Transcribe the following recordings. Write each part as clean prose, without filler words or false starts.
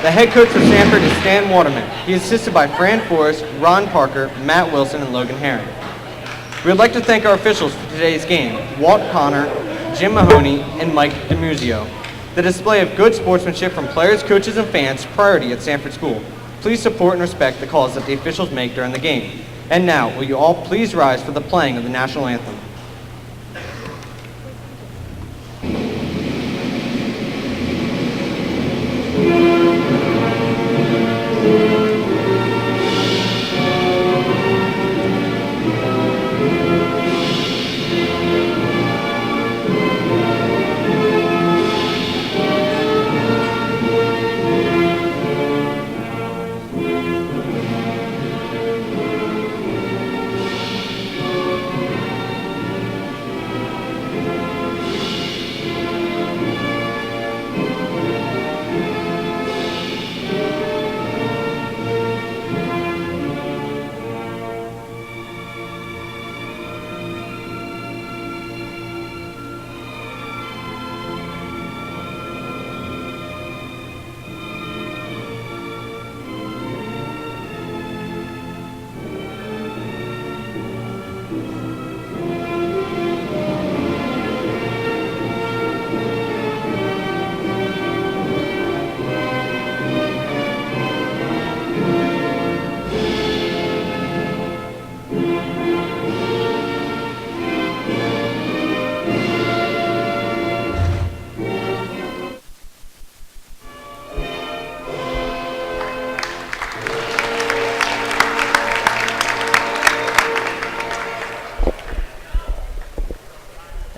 The head coach for Sanford is Stan Waterman. He is assisted by Fran Forrest, Ron Parker, Matt Wilson, and Logan Herring. We would like to thank our officials for today's game, Walt Connor, Jim Mahoney, and Mike DiMuzio. The display of good sportsmanship from players, coaches, and fans priority at Sanford School. Please support and respect the calls that the officials make during the game. And now, will you all please rise for the playing of the national anthem.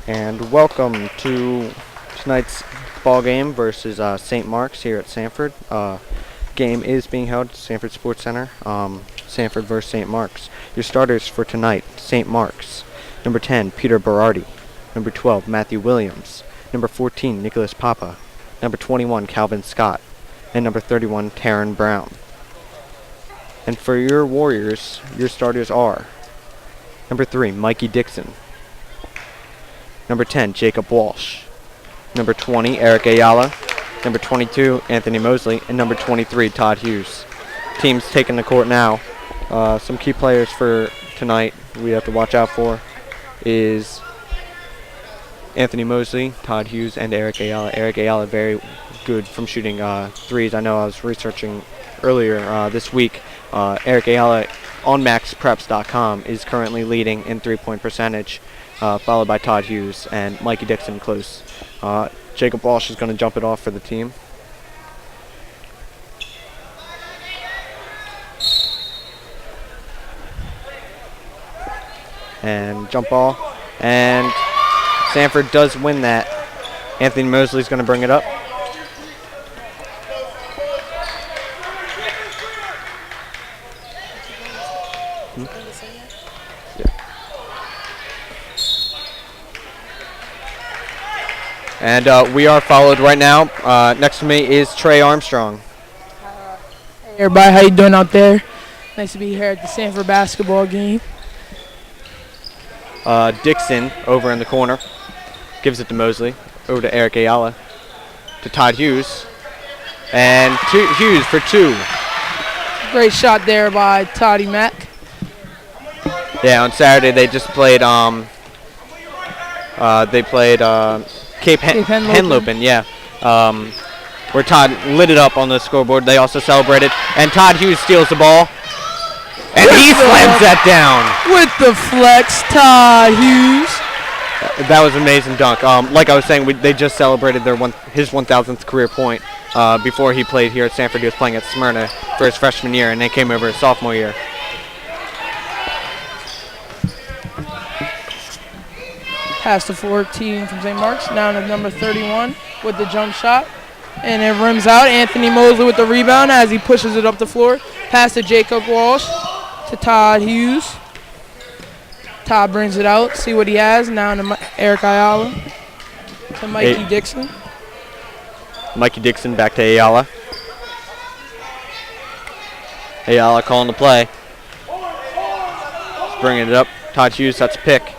And welcome to tonight's ball game versus St. Mark's here at Sanford. Game is being held at Sanford Sports Center. Sanford versus St. Mark's. Your starters for tonight: St. Mark's, number 10, Peter Berardi, number 12, Matthew Williams, number 14, Nicholas Papa, number 21, Calvin Scott, and number 31, Taryn Brown. And for your Warriors, your starters are number 3, Mikey Dixon, number 10, Jacob Walsh, number 20, Eric Ayala, number 22, Anthony Mosley, and number 23, Todd Hughes. Teams taking the court now. Some key players for tonight we have to watch out for is Anthony Mosley, Todd Hughes, and Eric Ayala. Eric Ayala very good from shooting threes. I know I was researching earlier this week. Eric Ayala on maxpreps.com is currently leading in three-point percentage, followed by Todd Hughes and Mikey Dixon close. Jacob Walsh is going to jump it off for the team. And jump ball. And Sanford does win that. Anthony Mosley's going to bring it up. And we are followed right now. Next to me is Trey Armstrong. Hey everybody, how you doing out there? Nice to be here at the Sanford basketball game. Dixon over in the corner gives it to Mosley. Over to Eric Ayala. To Todd Hughes. And Hughes for two. Great shot there by Toddy Mack. Yeah, on Saturday they just played Cape Henlopen, yeah. Where Todd lit it up on the scoreboard. They also celebrated. And Todd Hughes steals the ball. And he slams that down. With the flex, Todd Hughes. That was an amazing dunk. Like I was saying, they just celebrated his 1,000th career point. Before he played here at Sanford, he was playing at Smyrna for his freshman year, and then came over his sophomore year. Pass to 14 from St. Mark's. Now to number 31 with the jump shot. And it rims out. Anthony Mosley with the rebound as he pushes it up the floor. Pass to Jacob Walsh to Todd Hughes. Todd brings it out. See what he has. Now to Eric Ayala. To Mikey Dixon. Mikey Dixon back to Ayala. Ayala calling the play. He's bringing it up. Todd Hughes, that's a pick.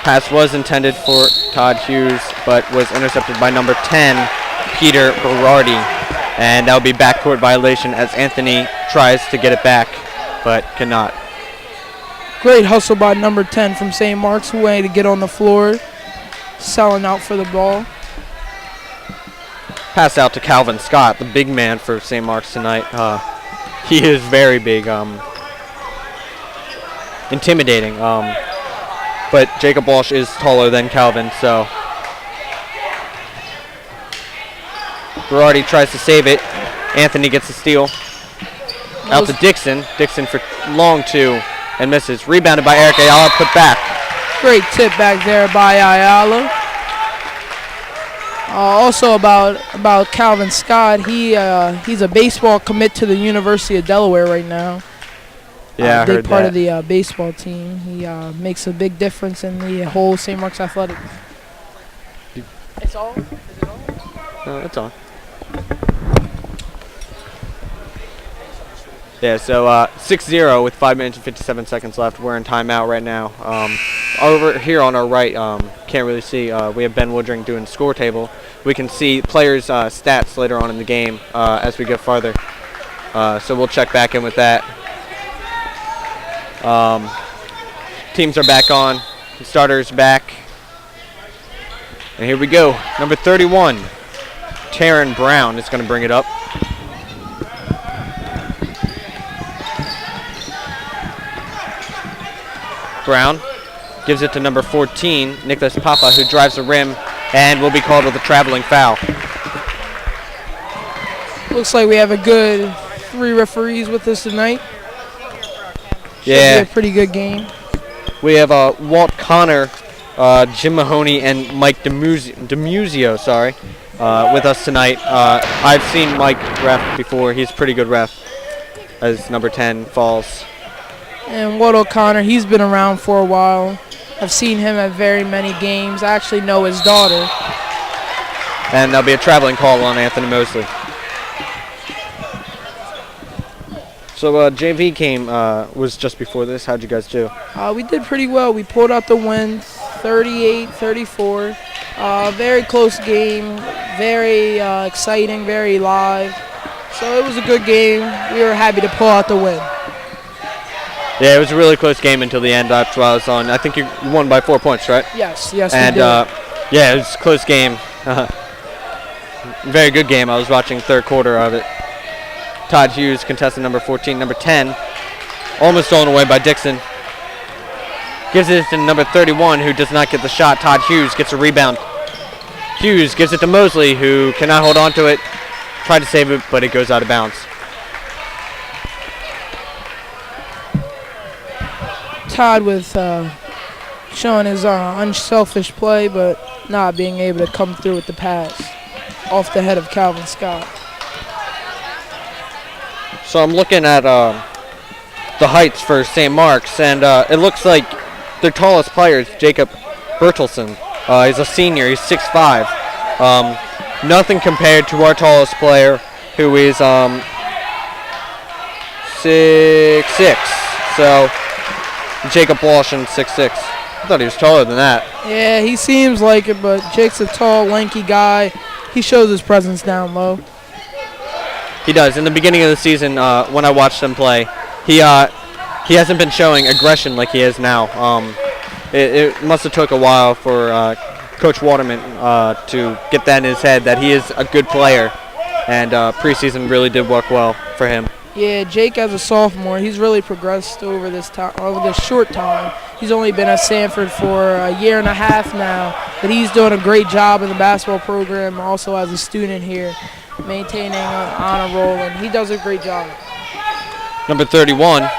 Pass was intended for Todd Hughes, but was intercepted by number 10, Skeeter Berardi. And that'll be backcourt violation as Anthony tries to get it back, but cannot. Great hustle by number 10 from St. Mark's, who wanted to get on the floor, selling out for the ball. Pass out to Calvin Scott, the big man for St. Mark's tonight. He is very big, intimidating. But Jacob Walsh is taller than Calvin, so Berardi tries to save it. Anthony gets the steal. Out to Dixon. Dixon for long two and misses. Rebounded by Eric Ayala, put back. Great tip back there by Ayala. Also about Calvin Scott, he's a baseball commit to the University of Delaware right now. Yeah, I big heard part that. of the baseball team. He makes a big difference in the whole St. Mark's athletics. It's all? Is it all? No, it's on. Yeah, so 6-0 with 5 minutes and 57 seconds left. We're in timeout right now. Over here on our right, can't really see. We have Ben Woodring doing score table. We can see players' stats later on in the game as we go farther. So we'll check back in with that. Teams are back on. The starters back. And here we go. Number 31, Taryn Brown is going to bring it up. Brown gives it to number 14, Nicholas Papa, who drives the rim and will be called with a traveling foul. Looks like we have a good 3 referees with us tonight. Yeah. Should be a pretty good game. We have Walt Connor, Jim Mahoney, and Mike Demuzio, with us tonight. I've seen Mike ref before. He's a pretty good ref as number 10 falls. And Walt O'Connor, he's been around for a while. I've seen him at very many games. I actually know his daughter. And there'll be a traveling call on Anthony Mosley. So JV game was just before this. How'd you guys do? We did pretty well. We pulled out the win, 38-34. Very close game, very exciting, very live. So it was a good game. We were happy to pull out the win. Yeah, it was a really close game until the end. That's why I was on. I think you won by 4 points, right? Yes, And we did. yeah, it was a close game. Very good game. I was watching third quarter of it. Todd Hughes, contestant number 14, number 10, almost stolen away by Dixon. Gives it to number 31, who does not get the shot. Todd Hughes gets a rebound. Hughes gives it to Mosley, who cannot hold on to it. Tried to save it, but it goes out of bounds. Todd with showing his unselfish play, but not being able to come through with the pass off the head of Calvin Scott. So I'm looking at the heights for St. Mark's, and it looks like their tallest player is Jacob Bertelsen. He's a senior. He's 6'5". Nothing compared to our tallest player, who is 6'6". So Jacob Walsh and 6'6". I thought he was taller than that. Yeah, he seems like it, but Jake's a tall, lanky guy. He shows his presence down low. He does. In the beginning of the season, when I watched him play, he hasn't been showing aggression like he is now. It must have took a while for Coach Waterman to get that in his head that he is a good player, and preseason really did work well for him. Yeah, Jake as a sophomore, he's really progressed over this short time. He's only been at Sanford for a year and a half now, but he's doing a great job in the basketball program, also as a student here, maintaining an honor roll, and he does a great job. Number 31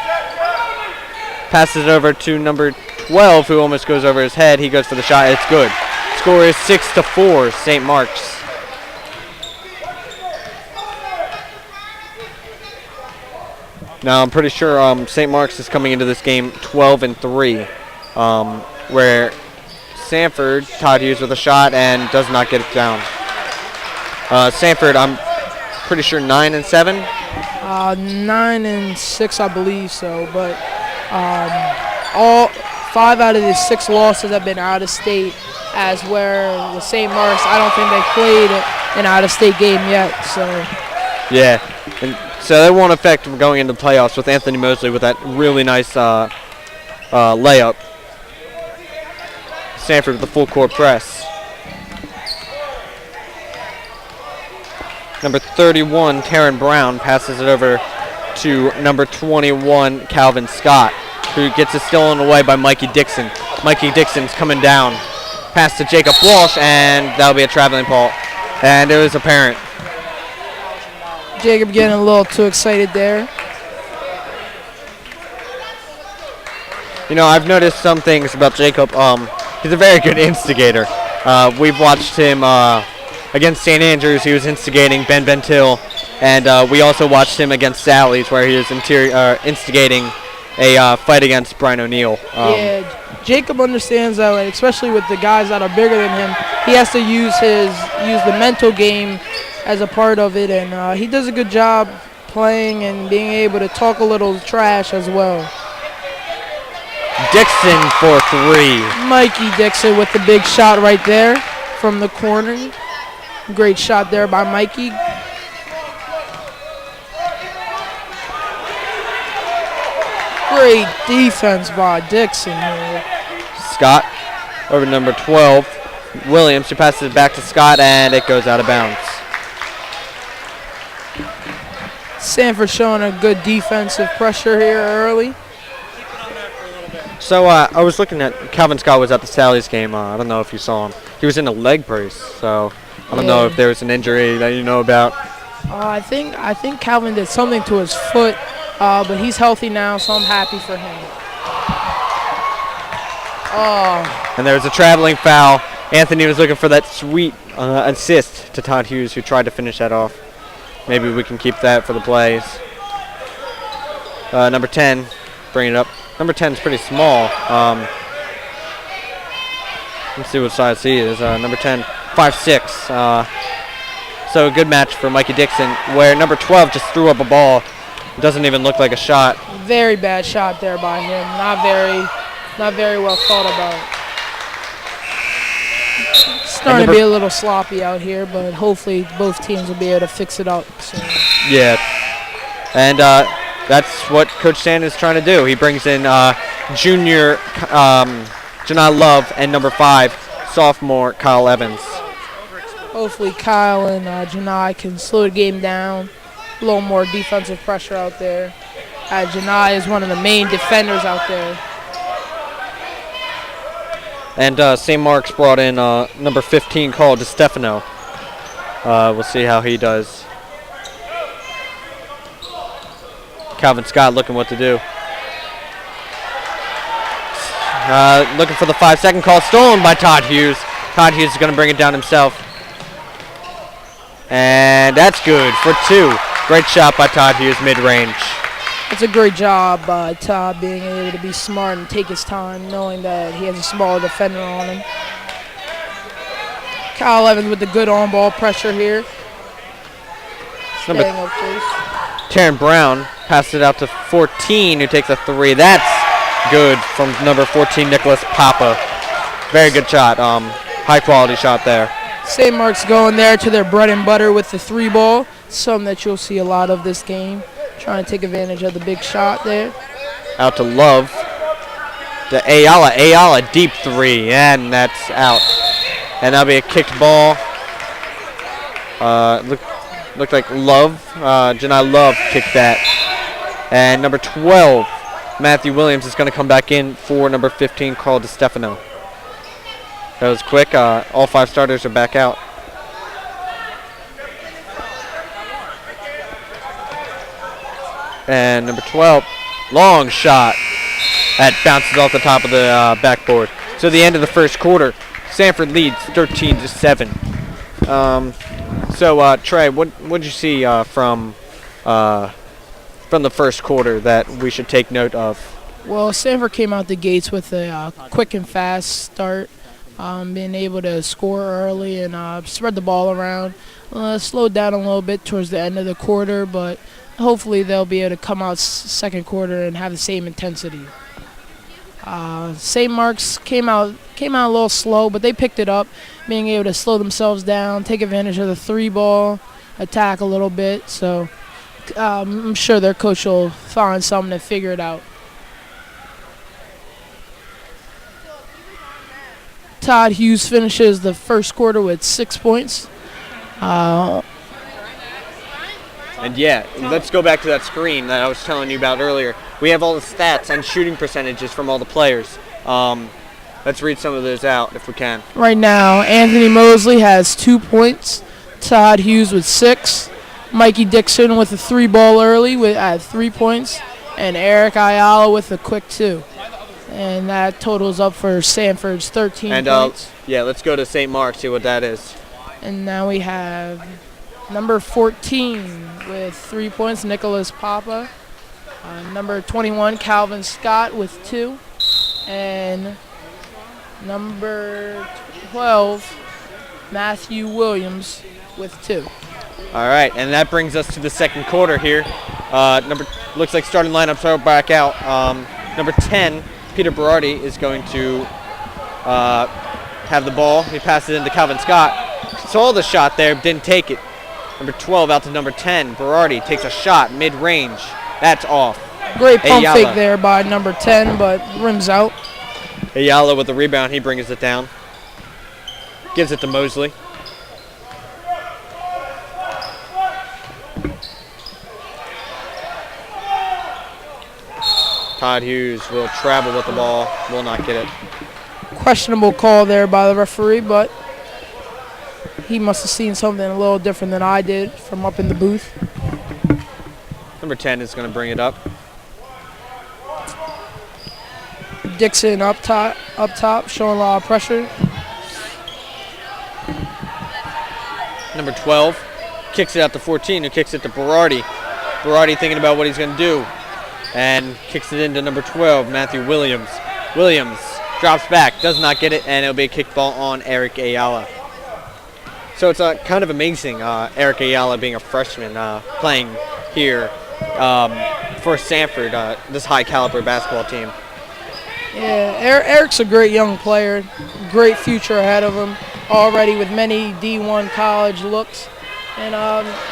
passes it over to number 12, who almost goes over his head. He goes for the shot. It's good. Score is 6-4, St. Mark's. Now I'm pretty sure St. Mark's is coming into this game 12-3, where Sanford, Todd Hughes with a shot and does not get it down. Sanford, I'm pretty sure 9-7. 9-6, I believe so. But all 5 out of the 6 losses have been out of state. As where with St. Mark's, I don't think they played an out-of-state game yet. So Yeah, and so that won't affect him going into the playoffs with Anthony Mosley with that really nice layup. Sanford with the full court press. Number 31, Taryn Brown, passes it over to number 21, Calvin Scott, who gets it stolen away by Mikey Dixon. Mikey Dixon's coming down. Pass to Jacob Walsh, and that'll be a traveling ball. And it was apparent. Jacob getting a little too excited there. You know, I've noticed some things about Jacob. He's a very good instigator. We've watched him against St. Andrews. He was instigating Ben Bentil, and we also watched him against Sally's, where he was instigating a fight against Brian O'Neill. Yeah, Jacob understands that, like, especially with the guys that are bigger than him, he has to use the mental game as a part of it, and he does a good job playing and being able to talk a little trash as well. Dixon for 3. Mikey Dixon with the big shot right there from the corner. Great shot there by Mikey. Great defense by Dixon here. Scott over number 12, Williams, who passes it back to Scott, and it goes out of bounds. Sanford showing a good defensive pressure here early. So I was looking at Calvin Scott was at the Sally's game. I don't know if you saw him. He was in a leg brace, so I don't know if there was an injury that you know about. I think Calvin did something to his foot, but he's healthy now, so I'm happy for him. Oh. And there's a traveling foul. Anthony was looking for that sweet assist to Todd Hughes, who tried to finish that off. Maybe we can keep that for the plays. Number 10, bring it up. Number 10 is pretty small. Let's see what size he is. Number 10, 5'6". So a good match for Mikey Dixon, where number 12 just threw up a ball. It doesn't even look like a shot. Very bad shot there by him. Not very well thought about. Starting to be a little sloppy out here, but hopefully both teams will be able to fix it up soon. Yeah, and that's what Coach Sand is trying to do. He brings in junior Janai Love and number 5, sophomore Kyle Evans. Hopefully Kyle and Janai can slow the game down. A little more defensive pressure out there. Janai is one of the main defenders out there. And St. Mark's brought in number 15, Carl DeStefano. We'll see how he does. Calvin Scott looking what to do. Looking for the 5-second call, stolen by Todd Hughes. Todd Hughes is going to bring it down himself. And that's good for 2. Great shot by Todd Hughes, mid-range. It's a great job by Todd being able to be smart and take his time, knowing that he has a smaller defender on him. Kyle Evans with the good on-ball pressure here. Staying up close. Taryn Brown passes it out to 14, who takes a 3. That's good from number 14, Nicholas Papa. Very good shot. High-quality shot there. St. Mark's going there to their bread and butter with the 3-ball. Something that you'll see a lot of this game. Trying to take advantage of the big shot there. Out to Love. To Ayala. Ayala, deep 3, and that's out. And that'll be a kicked ball. Looked like Love. Janai Love kicked that. And number 12, Matthew Williams, is going to come back in for number 15, Carl DeStefano. That was quick. All 5 starters are back out. And number 12, long shot. That bounces off the top of the backboard. So the end of the first quarter, Sanford leads 13-7. So Trey, what did you see from the first quarter that we should take note of? Well, Sanford came out the gates with a quick and fast start, being able to score early and spread the ball around. Slowed down a little bit towards the end of the quarter, but hopefully they'll be able to come out second quarter and have the same intensity. St. Mark's came out a little slow, but they picked it up, being able to slow themselves down, take advantage of the 3-ball, attack a little bit. So I'm sure their coach will find something to figure it out. Todd Hughes finishes the first quarter with 6 points. And yeah, let's go back to that screen that I was telling you about earlier. We have all the stats and shooting percentages from all the players. Let's read some of those out if we can. Right now, Anthony Mosley has 2 points. Todd Hughes with 6. Mikey Dixon with a 3-ball early at 3 points. And Eric Ayala with a quick 2. And that totals up for Sanford's 13 points. Yeah, let's go to St. Mark's, see what that is. And now we have number 14 with 3 points, Nicholas Papa. Number 21, Calvin Scott with 2. And number 12, Matthew Williams with 2. All right, and that brings us to the second quarter here. Looks like starting lineups are back out. Number 10, Peter Berardi, is going to have the ball. He passes it into Calvin Scott. Saw the shot there, didn't take it. Number 12 out to number 10. Berardi takes a shot mid-range. That's off. Great pump fake there by number 10, but rims out. Ayala with the rebound. He brings it down. Gives it to Mosley. Todd Hughes will travel with the ball. Will not get it. Questionable call there by the referee, but he must have seen something a little different than I did from up in the booth. Number 10 is going to bring it up. Dixon up top, showing a lot of pressure. Number 12 kicks it out to 14, who kicks it to Berardi. Berardi thinking about what he's going to do, and kicks it into number 12, Matthew Williams. Williams drops back, does not get it, and it'll be a kick ball on Eric Ayala. So it's kind of amazing, Eric Ayala being a freshman playing here for Sanford, this high-caliber basketball team. Yeah, Eric's a great young player, great future ahead of him, already with many D1 college looks, and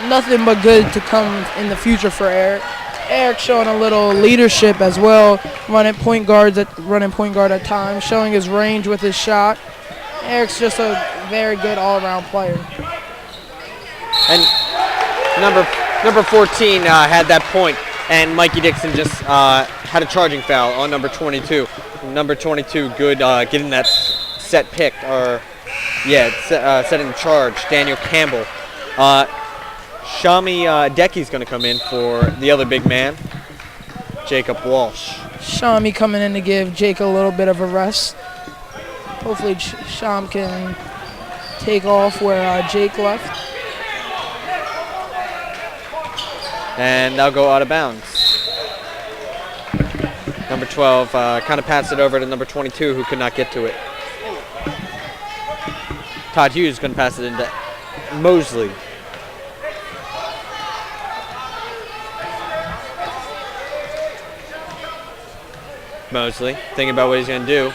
nothing but good to come in the future for Eric. Eric's showing a little leadership as well, running point guard at times, showing his range with his shot. Eric's just a very good all-around player. And number 14 had that point, and Mikey Dixon just had a charging foul on number 22. Number 22, good getting that set pick, setting the charge. Daniel Campbell. Shami Decky's going to come in for the other big man, Jacob Walsh. Shami coming in to give Jake a little bit of a rest. Hopefully Sham can take off where Jake left. And they'll go out of bounds. Number 12 kind of passed it over to number 22, who could not get to it. Todd Hughes is going to pass it into Mosley. Mosley thinking about what he's going to do.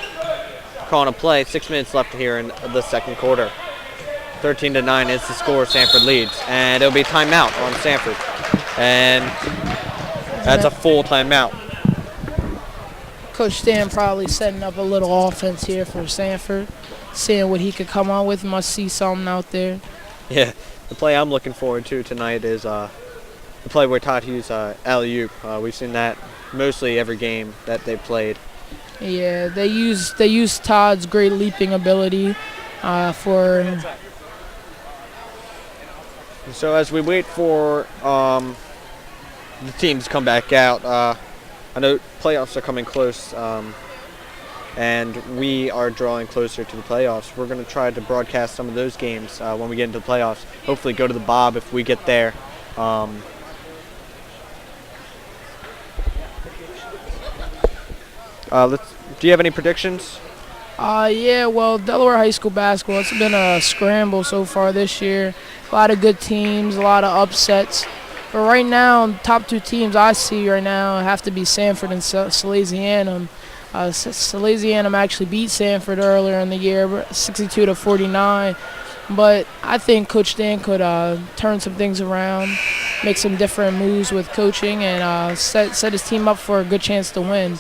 Calling a play. 6 minutes left here in the second quarter. 13-9 is the score. Sanford leads. And it'll be timeout on Sanford. And that's a full timeout. Coach Stan probably setting up a little offense here for Sanford, seeing what he could come on with. Must see something out there. Yeah, the play I'm looking forward to tonight is the play where Todd Hughes alley-oop. We've seen that mostly every game that they've played. Yeah, they use Todd's great leaping ability for. So as we wait for the teams to come back out, I know playoffs are coming close, and we are drawing closer to the playoffs. We're going to try to broadcast some of those games when we get into the playoffs. Hopefully go to the Bob if we get there. Do you have any predictions? Yeah, well, Delaware High School basketball, it's been a scramble so far this year. A lot of good teams, a lot of upsets. But right now, the top two teams I see right now have to be Sanford and Salesianum. Salesianum actually beat Sanford earlier in the year, 62-49. But I think Coach Dan could turn some things around, make some different moves with coaching, and set his team up for a good chance to win.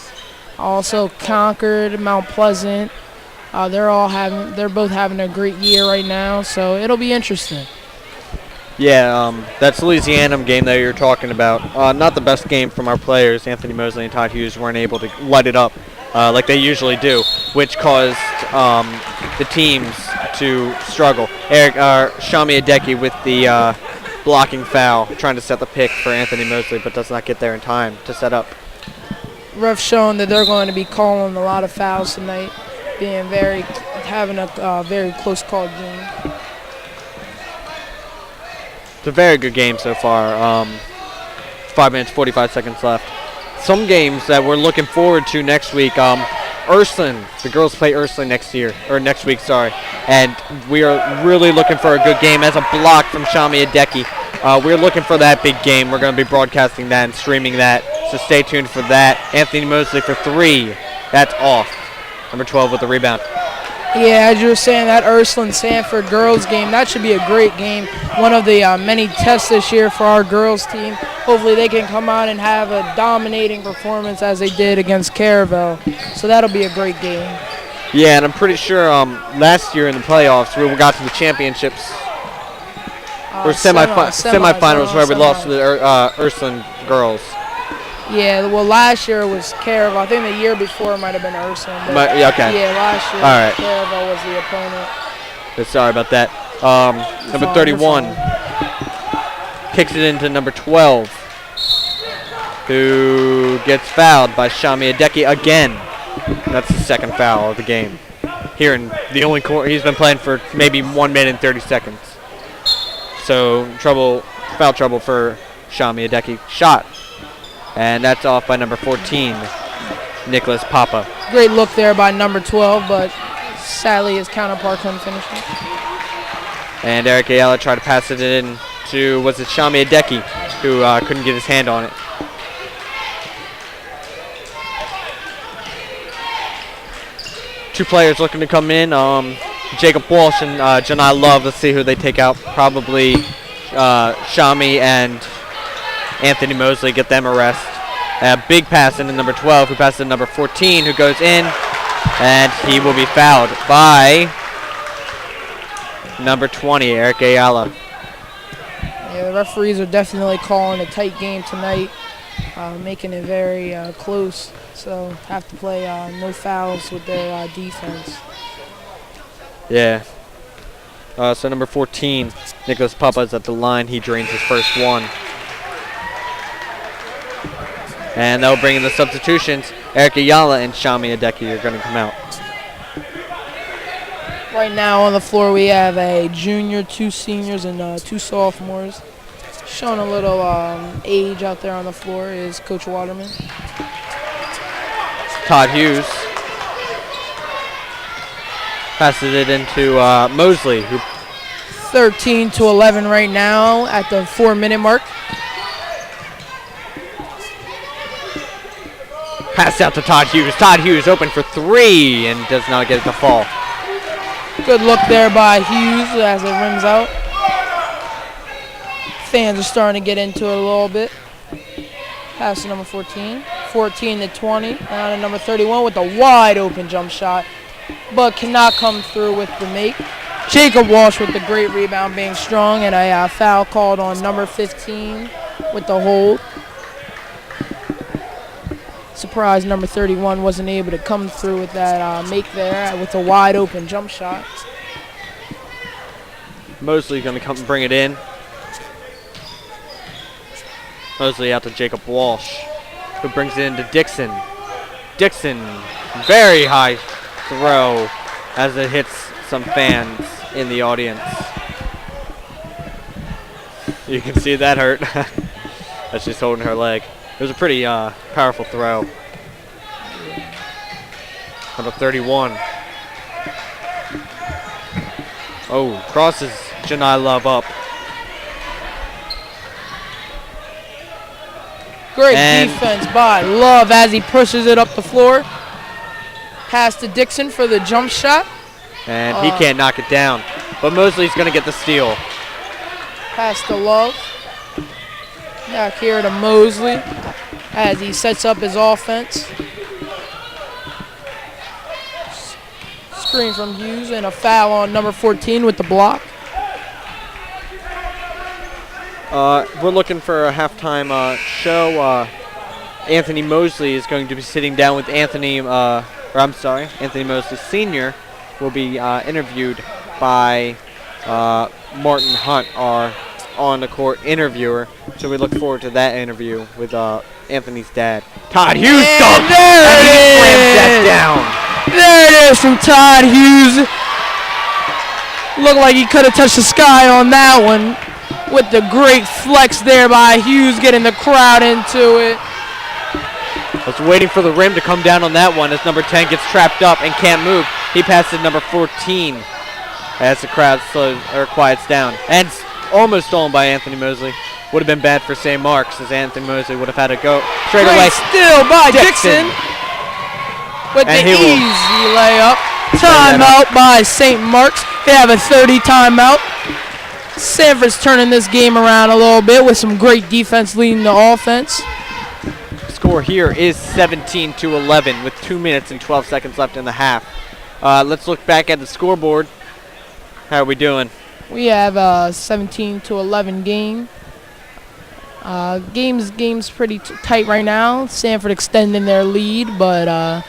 Also, Concord, Mount Pleasant, they're both having a great year right now, so it'll be interesting. Yeah, that Salesianum game that you're talking about, not the best game from our players. Anthony Mosley and Todd Hughes weren't able to light it up like they usually do, which caused the teams to struggle. Shami Adeki with the blocking foul, trying to set the pick for Anthony Mosley, but does not get there in time to set up. Ref showing that they're going to be calling a lot of fouls tonight, having a very close call game. It's a very good game so far. 5 minutes, 45 seconds left. Some games that we're looking forward to next week. Ursuline, the girls play Ursuline next week, and we are really looking for a good game as a block from Shami Adeki. We're looking for that big game. We're going to be broadcasting that and streaming that, so stay tuned for that. Anthony Mosley for 3. That's off. Number 12 with the rebound. Yeah, as you were saying, that Ursuline-Sanford girls game, that should be a great game. One of the many tests this year for our girls team. Hopefully they can come out and have a dominating performance as they did against Caravel. So that'll be a great game. Yeah, and I'm pretty sure last year in the playoffs we got to the championships. Or semifinals where we lost to the Ursuline girls. Yeah, well, last year it was Caravel. I think the year before it might have been Ursuline. Yeah, okay. Yeah, last year all right. Caravel was the opponent. Sorry about that. Number 31 kicks it into number 12, who gets fouled by Shami Adeki again. That's the second foul of the game. Here in the only quarter, he's been playing for maybe 1 minute and 30 seconds. So foul trouble for Shami Adeki. Shot. And that's off by number 14, Nicholas Papa. Great look there by number 12, but sadly his counterpart couldn't finish it. And Eric Ayala tried to pass it in to, was it Shami Adeki, who couldn't get his hand on it. Two players looking to come in, Jacob Walsh and Janai Love. Let's see who they take out. Probably Shami and Anthony Mosley, get them a rest. A big pass into number 12, who passes to number 14, who goes in, and he will be fouled by number 20, Eric Ayala. Yeah, the referees are definitely calling a tight game tonight, making it very close. So have to play no fouls with their defense. Yeah. So number 14, Nicholas Papa is at the line. He drains his first one. And they'll bring in the substitutions. Eric Ayala and Shami Adeki are going to come out. Right now on the floor we have a junior, 2 seniors, and 2 sophomores. Showing a little age out there on the floor is Coach Waterman. Todd Hughes passes it into Mosley, who 13-11 right now at the 4-minute mark. Pass out to Todd Hughes. Todd Hughes open for 3 and does not get it to fall. Good look there by Hughes as it rims out. Fans are starting to get into it a little bit. Pass to number 14. 14-20. Down to number 31 with a wide open jump shot, but cannot come through with the make. Jacob Walsh with the great rebound, being strong, and a foul called on number 15 with the hold. Surprised number 31 wasn't able to come through with that make there with a wide open jump shot. Mosley going to come and bring it in. Mosley out to Jacob Walsh, who brings it into Dixon. Dixon, very high throw as it hits some fans in the audience. You can see that hurt. That's just holding her leg. It was a pretty powerful throw. Number 31. Oh, crosses Janai Love up. Great defense by Love as he pushes it up the floor. Pass to Dixon for the jump shot. And he can't knock it down. But Mosley's going to get the steal. Pass to Love. Back here to Mosley as he sets up his offense. Screen from Hughes and a foul on number 14 with the block. We're looking for a halftime show. Anthony Mosley is going to be sitting down with Anthony Mosley Sr. will be interviewed by Martin Hunt, our on-the-court interviewer. So we look forward to that interview with Anthony's dad. Todd Hughes dunks! There And he it slams that is! down. There it is from Todd Hughes. Looked like he could have touched the sky on that one with the great flex there by Hughes, getting the crowd into it. I was waiting for the rim to come down on that one as number 10 gets trapped up and can't move. He passes number 14 as the crowd quiets down. And almost stolen by Anthony Mosley. Would have been bad for St. Mark's as Anthony Mosley would have had to go straight away. Still by Dixon with And the he will easy layup. Timeout by St. Mark's. They have a 30 timeout. Sanford's turning this game around a little bit with some great defense leading the offense. Score here is 17-11 with 2 minutes and 12 seconds left in the half. Let's look back at the scoreboard. How are we doing? We have a 17-11 game. Game's pretty tight right now. Sanford extending their lead, but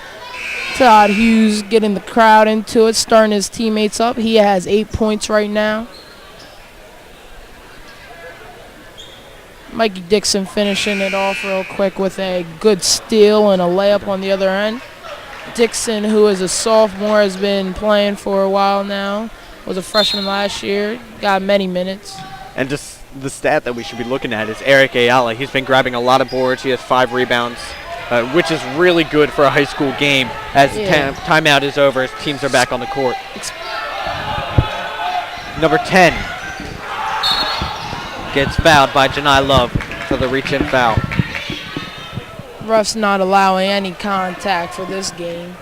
Todd Hughes getting the crowd into it, starting his teammates up. He has 8 points right now. Mikey Dixon finishing it off real quick with a good steal and a layup on the other end. Dixon, who is a sophomore, has been playing for a while now. Was a freshman last year, got many minutes. And just the stat that we should be looking at is Eric Ayala. He's been grabbing a lot of boards. He has 5 rebounds, which is really good for a high school game. As the timeout is over, his teams are back on the court. Number 10 gets fouled by Janai Love for the reach-in foul. Ref's not allowing any contact for this game.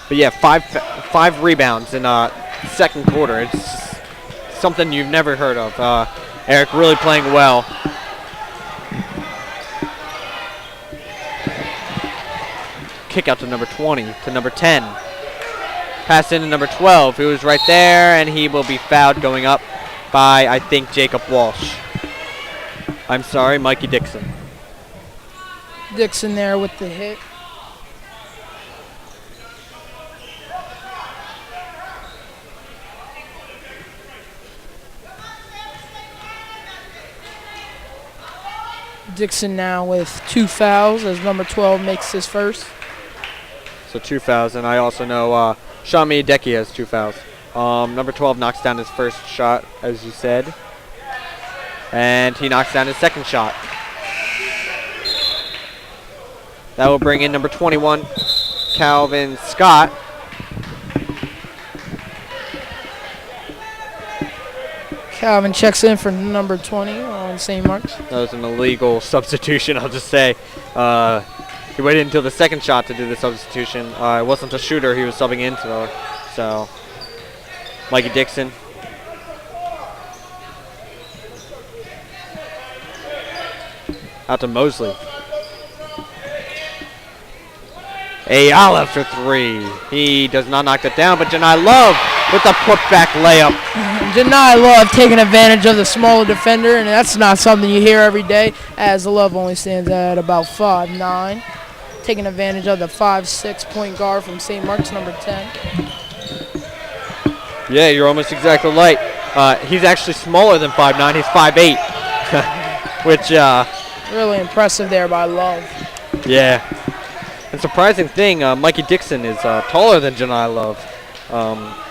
But yeah, five rebounds in second quarter. It's just something you've never heard of. Eric really playing well. Kick out to number 20 to number 10. Pass into number 12, who is right there, and he will be fouled going up by, I think, Jacob Walsh. I'm sorry, Mikey Dixon. Dixon there with the hit. Dixon now with 2 fouls as number 12 makes his first. So 2 fouls, and I also know Sean Miyadeki has 2 fouls. Number 12 knocks down his first shot, as you said. And he knocks down his second shot. That will bring in number 21, Calvin Scott. Calvin checks in for number 20 on St. Mark's. That was an illegal substitution, I'll just say. He waited until the second shot to do the substitution. It wasn't a shooter he was subbing into, so Mikey Dixon. Out to Mosley. Ayala for 3. He does not knock that down, but Janai Love with the putback layup. Janai Love taking advantage of the smaller defender, and that's not something you hear every day, as Love only stands at about 5'9". Taking advantage of the 5'6" point guard from St. Mark's, number 10. Yeah, you're almost exactly right. He's actually smaller than 5'9". He's 5'8", which really impressive there by Love. Yeah. And surprising thing, Mikey Dixon is taller than Janai Love,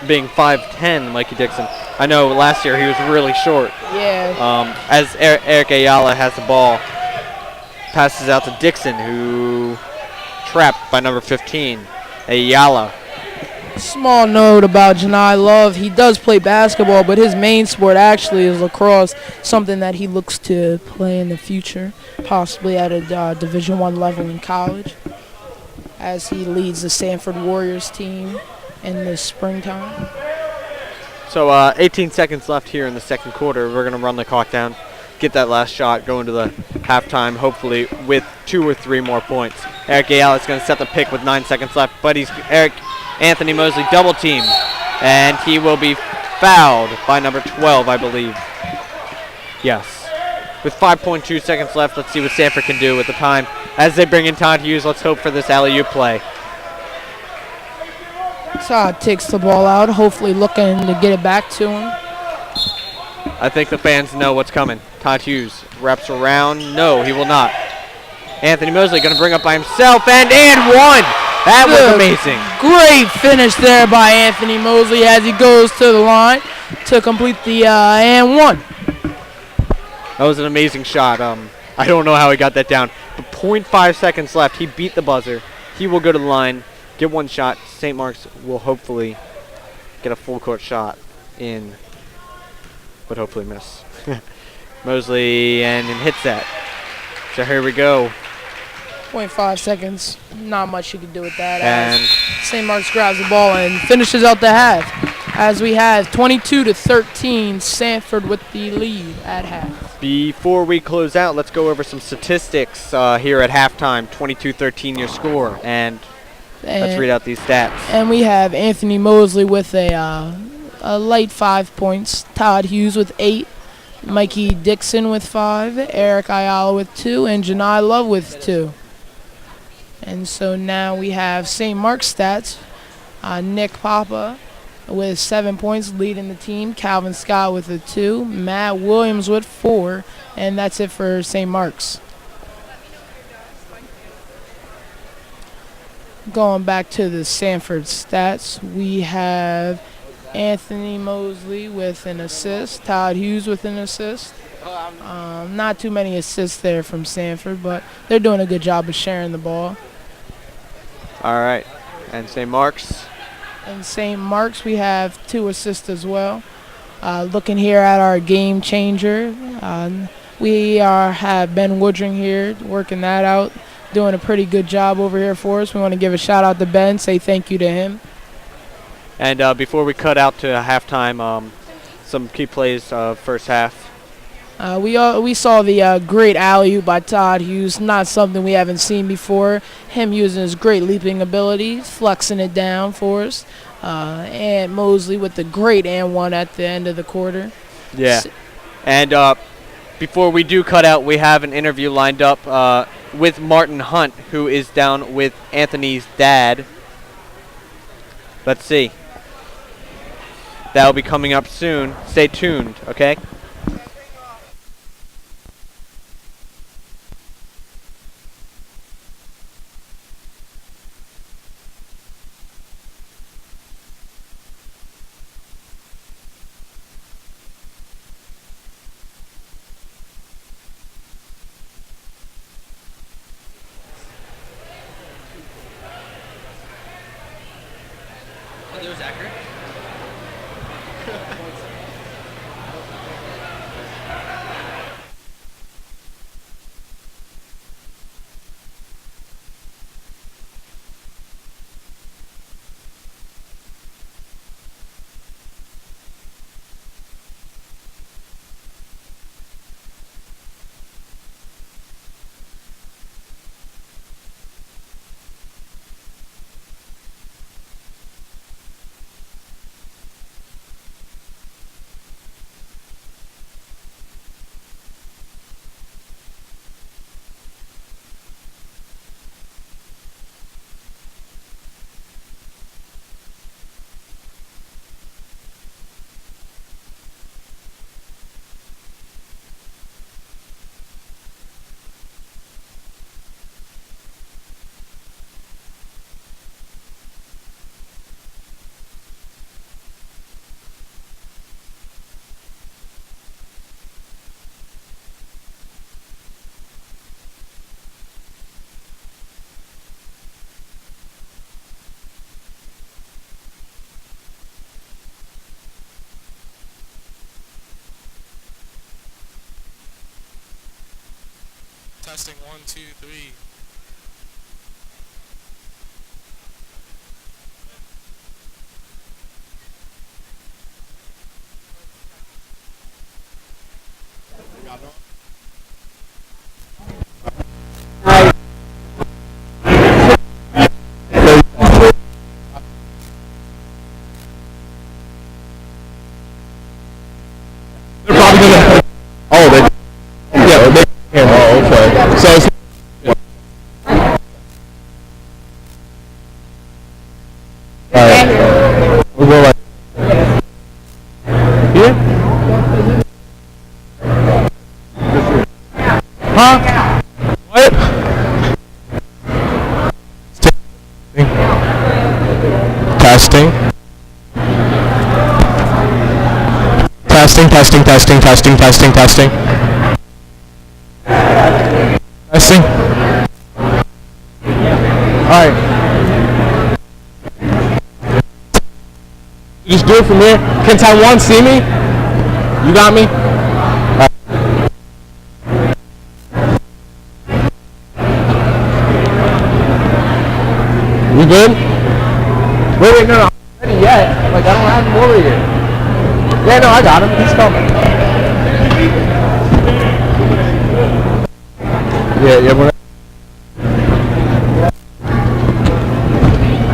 being 5'10", Mikey Dixon. I know last year he was really short. Yeah. As Eric Ayala has the ball, passes out to Dixon, who trapped by number 15, Ayala. Small note about Janai Love. He does play basketball, but his main sport actually is lacrosse, something that he looks to play in the future, possibly at a Division I level in college, as he leads the Sanford Warriors team in the springtime. So 18 seconds left here in the second quarter. We're going to run the clock down, get that last shot, go into the halftime, hopefully with 2 or 3 more points. Eric Ayala is going to set the pick with 9 seconds left, but Anthony Mosley double teamed, and he will be fouled by number 12, I believe. Yes. With 5.2 seconds left, let's see what Sanford can do with the time. As they bring in Todd Hughes, let's hope for this alley-oop play. Todd takes the ball out, hopefully looking to get it back to him. I think the fans know what's coming. Todd Hughes wraps around. No, he will not. Anthony Mosley going to bring up by himself, and one. That was amazing. Great finish there by Anthony Mosley as he goes to the line to complete the and one. That was an amazing shot. I don't know how he got that down. But 0.5 seconds left. He beat the buzzer. He will go to the line, get one shot. St. Mark's will hopefully get a full court shot in, but hopefully miss. Mosley and hits that. So here we go. 0.5 seconds. Not much you can do with that. And as St. Mark's grabs the ball and finishes out the half. As we have 22-13, Sanford with the lead at half. Before we close out, let's go over some statistics here at halftime. 22-13 your score, and let's read out these stats. And we have Anthony Mosley with a light 5 points, Todd Hughes with 8, Mikey Dixon with 5, Eric Ayala with 2, and Janai Love with 2. And so now we have St. Mark's stats. Nick Papa with 7 points leading the team, Calvin Scott with a 2, Matt Williams with 4, and that's it for St. Mark's. Going back to the Sanford stats, we have Anthony Mosley with an assist, Todd Hughes with an assist. Not too many assists there from Sanford, but they're doing a good job of sharing the ball. All right, and St. Mark's? In St. Mark's, we have 2 assists as well. Looking here at our game changer, we have Ben Woodring here working that out, doing a pretty good job over here for us. We want to give a shout out to Ben, say thank you to him. And before we cut out to halftime, some key plays first half. We saw the great alley-oop by Todd Hughes, not something we haven't seen before. Him using his great leaping ability, flexing it down for us. And Mosley with the great and one at the end of the quarter. Yeah. And before we do cut out, we have an interview lined up with Martin Hunt, who is down with Anthony's dad. Let's see. That'll be coming up soon. Stay tuned, okay? Testing 1, 2, 3. They're probably gonna. Oh, they. Yeah, they. Oh, okay. So it's. Alright. We'll go like. Here? Huh? What? Testing. Testing, testing, testing, testing, testing, testing. Testing. Alright. You just do it from there. Can Taiwan see me? You got me? We good? Wait, no, I'm not ready yet. Like, I don't have him over here. Yeah, no, I got him. He's coming. Yeah, we're.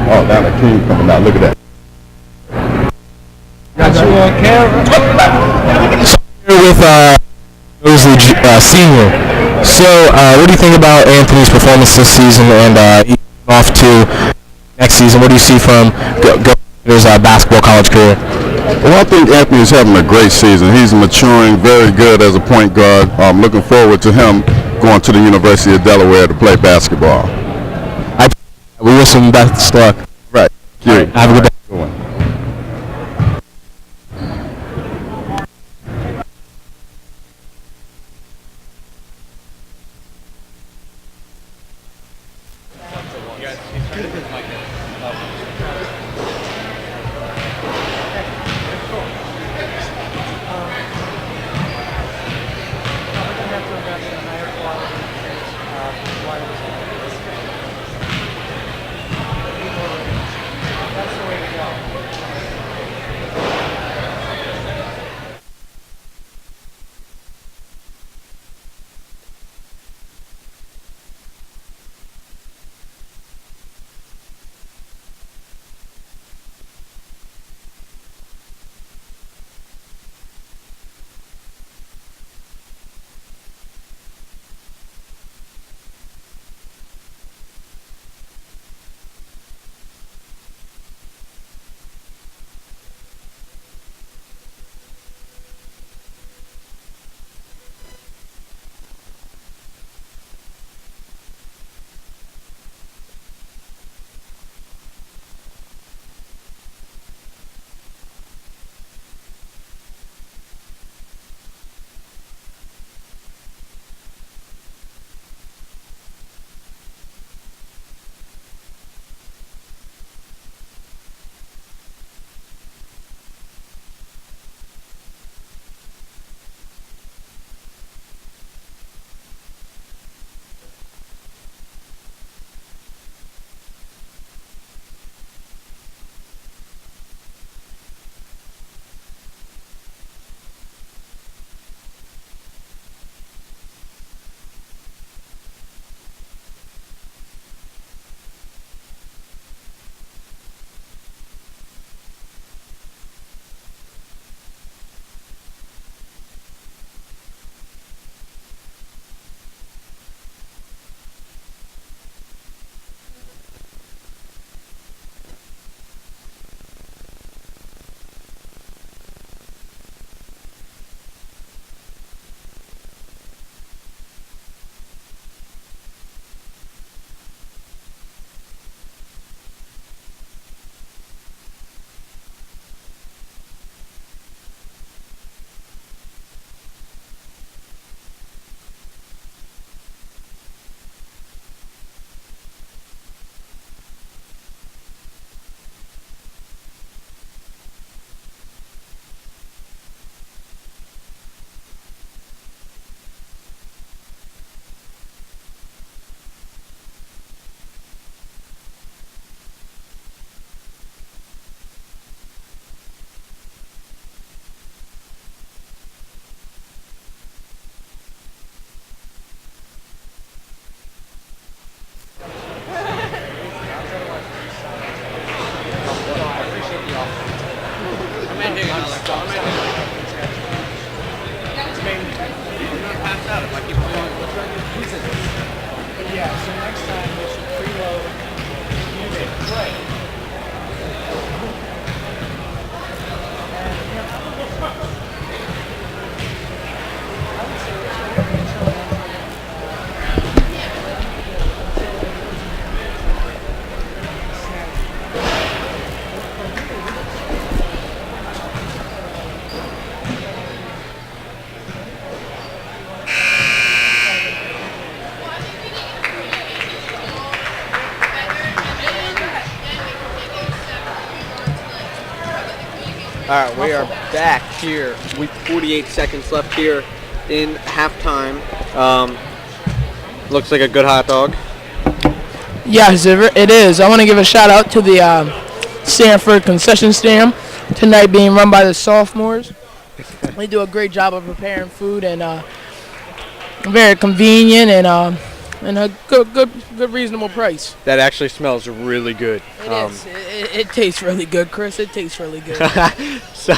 Oh, now the king coming out. Look at that. Got you on camera. Here with Mosley Senior. So, what do you think about Anthony's performance this season and off to next season? What do you see from his basketball college career? Well, I think Anthony is having a great season. He's maturing very good as a point guard. I'm looking forward to him going to the University of Delaware to play basketball. We wish him best luck. Right. Thank you. Right. Have a good day. Good one. That's the way to go. Yeah, so next time we should preload music play. All right, we are back here with 48 seconds left here in halftime. Looks like a good hot dog. Yes, it is. I want to give a shout out to the Sanford concession stand tonight, being run by the sophomores. They do a great job of preparing food and very convenient and a good reasonable price. That actually smells really good. It is. It tastes really good, Chris. It tastes really good. So,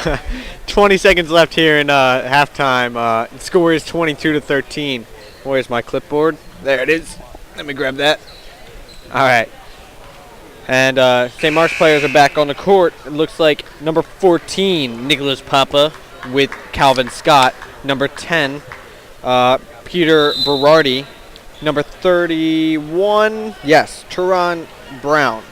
20 seconds left here in halftime. The score is 22-13. Where's my clipboard? There it is. Let me grab that. All right. And St. Mark's players are back on the court. It looks like number 14, Nicholas Papa, with Calvin Scott. Number 10, Peter Berardi. Number 31, yes, Teron Brown.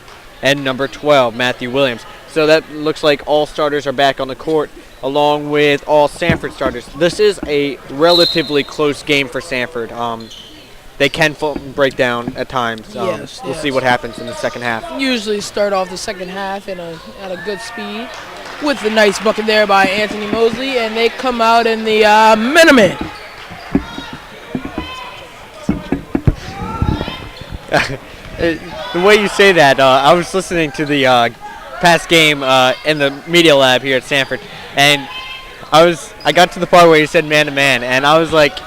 And number 12, Matthew Williams. So that looks like all starters are back on the court, along with all Sanford starters. This is a relatively close game for Sanford. They can break down at times. Yes, we'll see what happens in the second half. Usually start off the second half at a good speed with the nice bucket there by Anthony Mosley, and they come out in the minimum. The way you say that, I was listening to the past game in the media lab here at Sanford, and I got to the part where he said man to man, and I was like,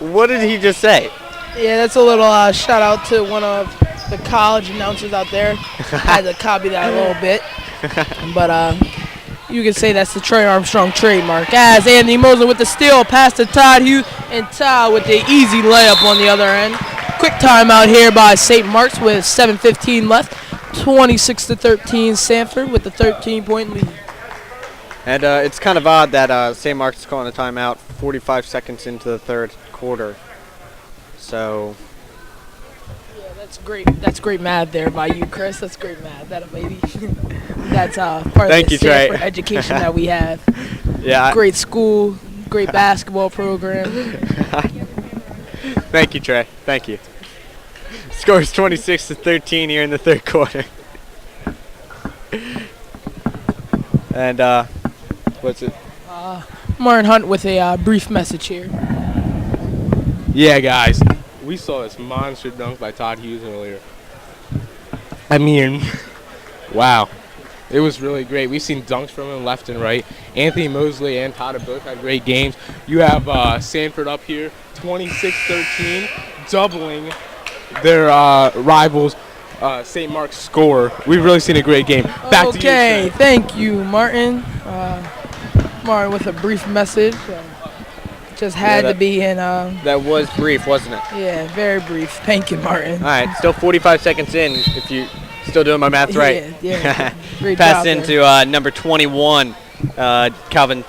what did he just say? Yeah, that's a little shout out to one of the college announcers out there. I had to copy that a little bit, but you can say that's the Trey Armstrong trademark. As Anthony Mosley with the steal, pass to Todd Hughes, and Todd with the easy layup on the other end. Quick timeout here by St. Mark's with 7:15 left. 26-13 Sanford with the 13-point lead. And it's kind of odd that St. Mark's is calling a timeout 45 seconds into the third quarter. So. Yeah, that's great. That's great math there by you, Chris. That's great math. That a baby. That's part of the Sanford education that we have. Yeah. Great school, great basketball program. Thank you, Trey. Thank you. Score is 26-13 here in the third quarter. And what's it? Martin Hunt with a brief message here. Yeah, guys, we saw this monster dunk by Todd Hughes earlier. I mean, wow. It was really great. We've seen dunks from him left and right. Anthony Mosley and Todd have both had great games. You have Sanford up here, 26-13, doubling their rivals' St. Mark's score. We've really seen a great game. Back to you, Okay, sir. thank you, Martin. Martin with a brief message. Just had to be in. That was brief, wasn't it? Yeah, very brief. Thank you, Martin. All right, still 45 seconds in if you still doing my math right. Yeah. Great Pass job into there. number 21, Calvin.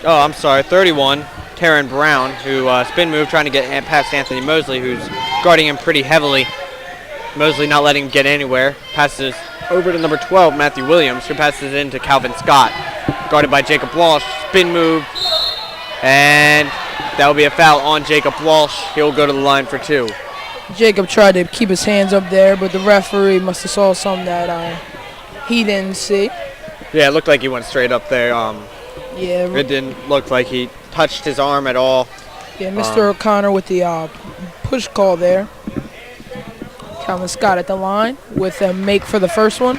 Oh, I'm sorry, 31, Teron Brown, who spin move trying to get past Anthony Mosley, who's guarding him pretty heavily. Mosley not letting him get anywhere. Passes over to number 12, Matthew Williams, who passes into Calvin Scott, guarded by Jacob Walsh. Spin move, and that will be a foul on Jacob Walsh. He'll go to the line for two. Jacob tried to keep his hands up there, but the referee must have saw something that he didn't see. Yeah, it looked like he went straight up there. Yeah. It didn't look like he touched his arm at all. Yeah, Mr. O'Connor with the push call there. Calvin Scott at the line with a make for the first one.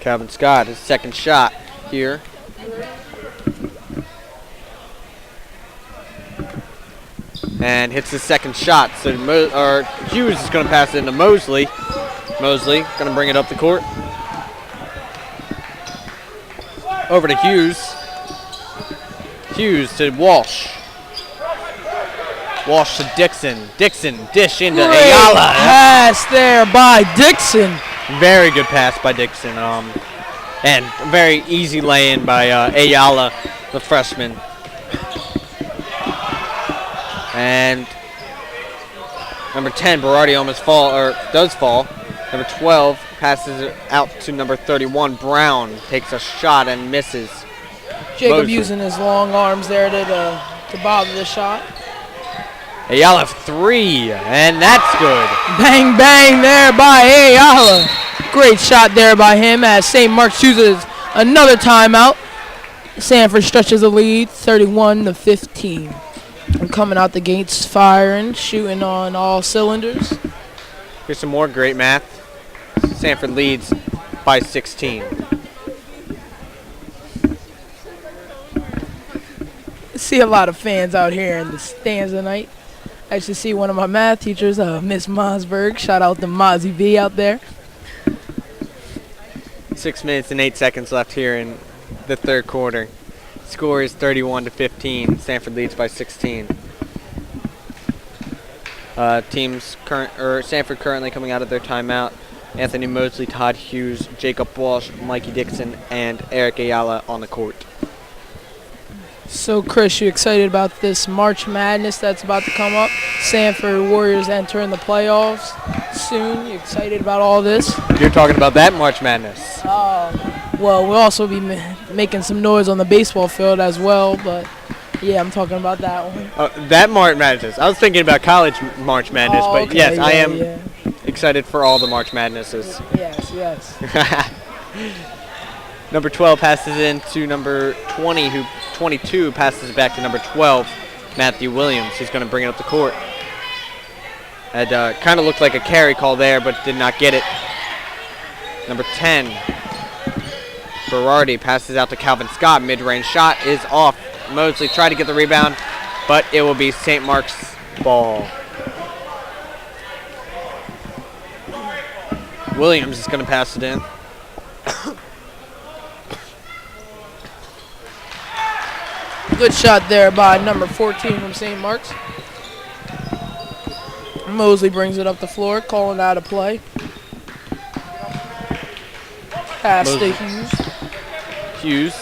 Calvin Scott, his second shot here. And hits his second shot. So Hughes is going to pass it into Mosley. Mosley going to bring it up the court. Over to Hughes. Hughes to Walsh. Walsh to Dixon. Dixon dish into Great Ayala. pass there by Dixon. Very good pass by Dixon. And a very easy lay-in by Ayala, the freshman. And number 10, Berardi almost does fall. Number 12 passes it out to number 31, Brown. Takes a shot and misses. Jacob Mosley. using his long arms there to bother the shot. Ayala 3, and that's good. Bang, bang there by Ayala. Great shot there by him as St. Mark's chooses another timeout. Sanford stretches the lead, 31-15. And coming out the gates, firing, shooting on all cylinders. Here's some more great math. Sanford leads by 16. See a lot of fans out here in the stands tonight. I actually see one of my math teachers, Miss Mosberg. Shout out to Mozzie B out there. 6 minutes and 8 seconds left here in the third quarter. Score is 31-15. Sanford leads by 16. Sanford currently coming out of their timeout. Anthony Mosley, Todd Hughes, Jacob Walsh, Mikey Dixon, and Eric Ayala on the court. So, Chris, you excited about this March Madness that's about to come up? Sanford Warriors entering the playoffs soon. You excited about all this? You're talking about that March Madness. Well, we'll also be making some noise on the baseball field as well, but yeah, I'm talking about that one. That March Madness. I was thinking about college March Madness, but Okay, yes, I am yeah. excited for all the March Madnesses. Yes. Number 12 passes in to number 20, 22 passes it back to number 12, Matthew Williams. He's going to bring it up the court. It kind of looked like a carry call there, but did not get it. Number 10, Berardi passes out to Calvin Scott. Mid-range shot is off. Mosley tried to get the rebound, but it will be St. Mark's ball. Williams is going to pass it in. Good shot there by number 14 from St. Mark's. Mosley brings it up the floor, calling out a play. Pass to Hughes. Hughes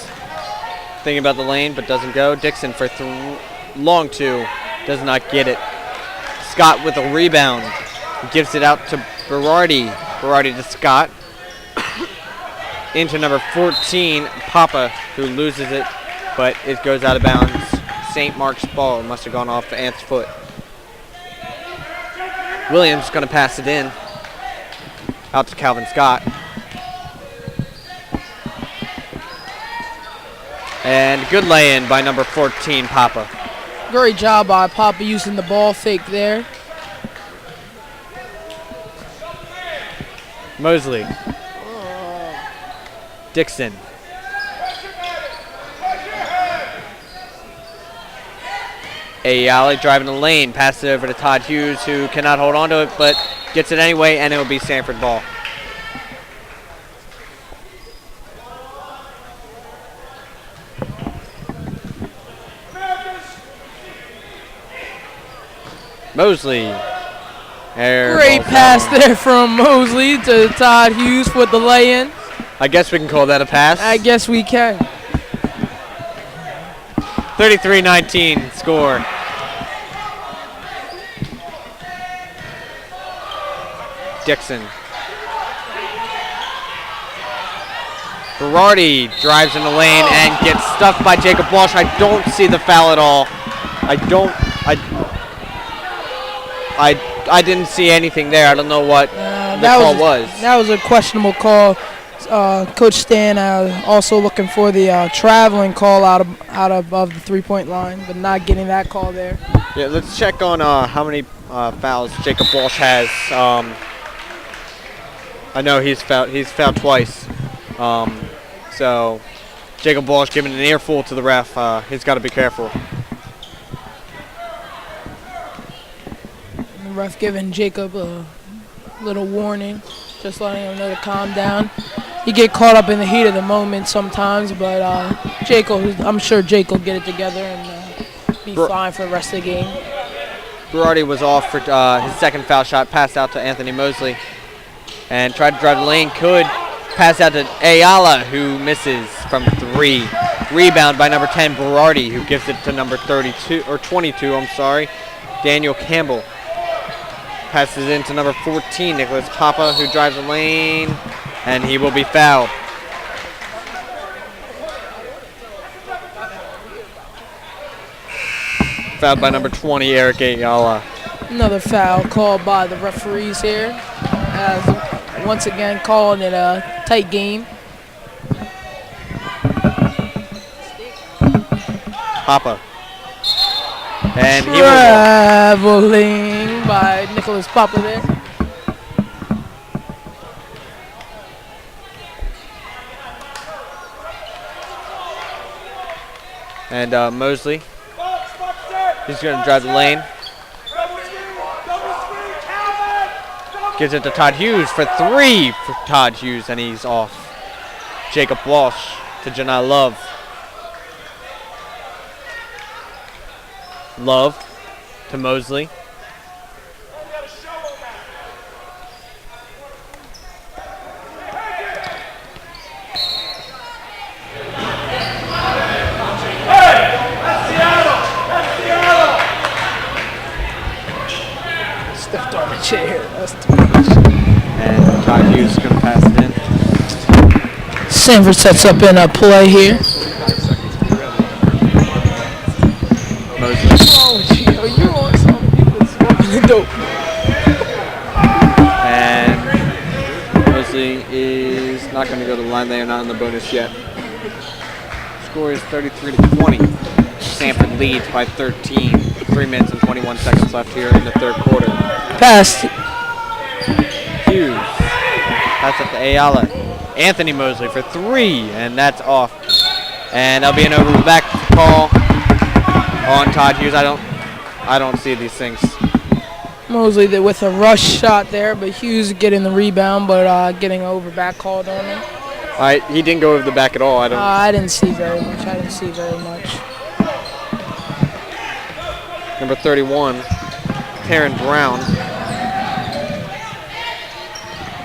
thinking about the lane, but doesn't go. Dixon for long two, does not get it. Scott with a rebound, gives it out to Berardi. Berardi to Scott. Into number 14, Papa, who loses it, but it goes out of bounds. St. Mark's ball. It must have gone off Ant's foot. Williams going to pass it in. Out to Calvin Scott. And good lay-in by number 14, Papa. Great job by Papa using the ball fake there. Mosley. Dixon. Ayala driving the lane, passes it over to Todd Hughes, who cannot hold on to it, but gets it anyway, and it will be Sanford ball. Mosley. Great pass there from Mosley to Todd Hughes with the lay-in. I guess we can call that a pass. I guess we can. 33-19 score. Dixon. Berardi drives in the lane and gets stuck by Jacob Walsh. I don't see the foul at all. I didn't see anything there. I don't know what the call was. That was a questionable call. Coach Stan also looking for the traveling call out above the three-point line, but not getting that call there. Yeah, let's check on how many fouls Jacob Walsh has. I know he's fouled twice. So Jacob Walsh giving an earful to the ref. He's got to be careful. And the ref giving Jacob a little warning, just letting him know to calm down. You get caught up in the heat of the moment sometimes, but I'm sure Jake will get it together and be fine for the rest of the game. Berardi was off for his second foul shot, passed out to Anthony Mosley, and tried to drive the lane. Could pass out to Ayala, who misses from 3. Rebound by number 10, Berardi, who gives it to number 22, I'm sorry, Daniel Campbell. Passes into number 14, Nicholas Papa, who drives the lane, and he will be fouled. Fouled by number 20, Eric Ayala. Another foul called by the referees here, as once again calling it a tight game. Papa. And he will Traveling by Nicholas Papa there. And Mosley. He's going to drive the lane. Gives it to Todd Hughes for 3 for Todd Hughes, and he's off. Jacob Walsh to Janai Love. Love to Mosley. Stepped on the chair. That's too much. And Todd Hughes is going to pass it in. Sanford sets up in a play here. Mosley. Oh, Gio, you on something? You was smoking the dope. And Mosley is not going to go to the line. They are not in the bonus yet. Score is 33-20. Sanford leads by 13. 3 minutes and 21 seconds left here in the third quarter. Pass. Hughes. Pass up to Ayala. Anthony Mosley for 3, and that's off. And that'll be an over the back call on Todd Hughes. I don't see these things. Mosley there with a rush shot there, but Hughes getting the rebound, but getting over back called on him. He didn't go over the back at all. I didn't see very much. Number 31, Taryn Brown,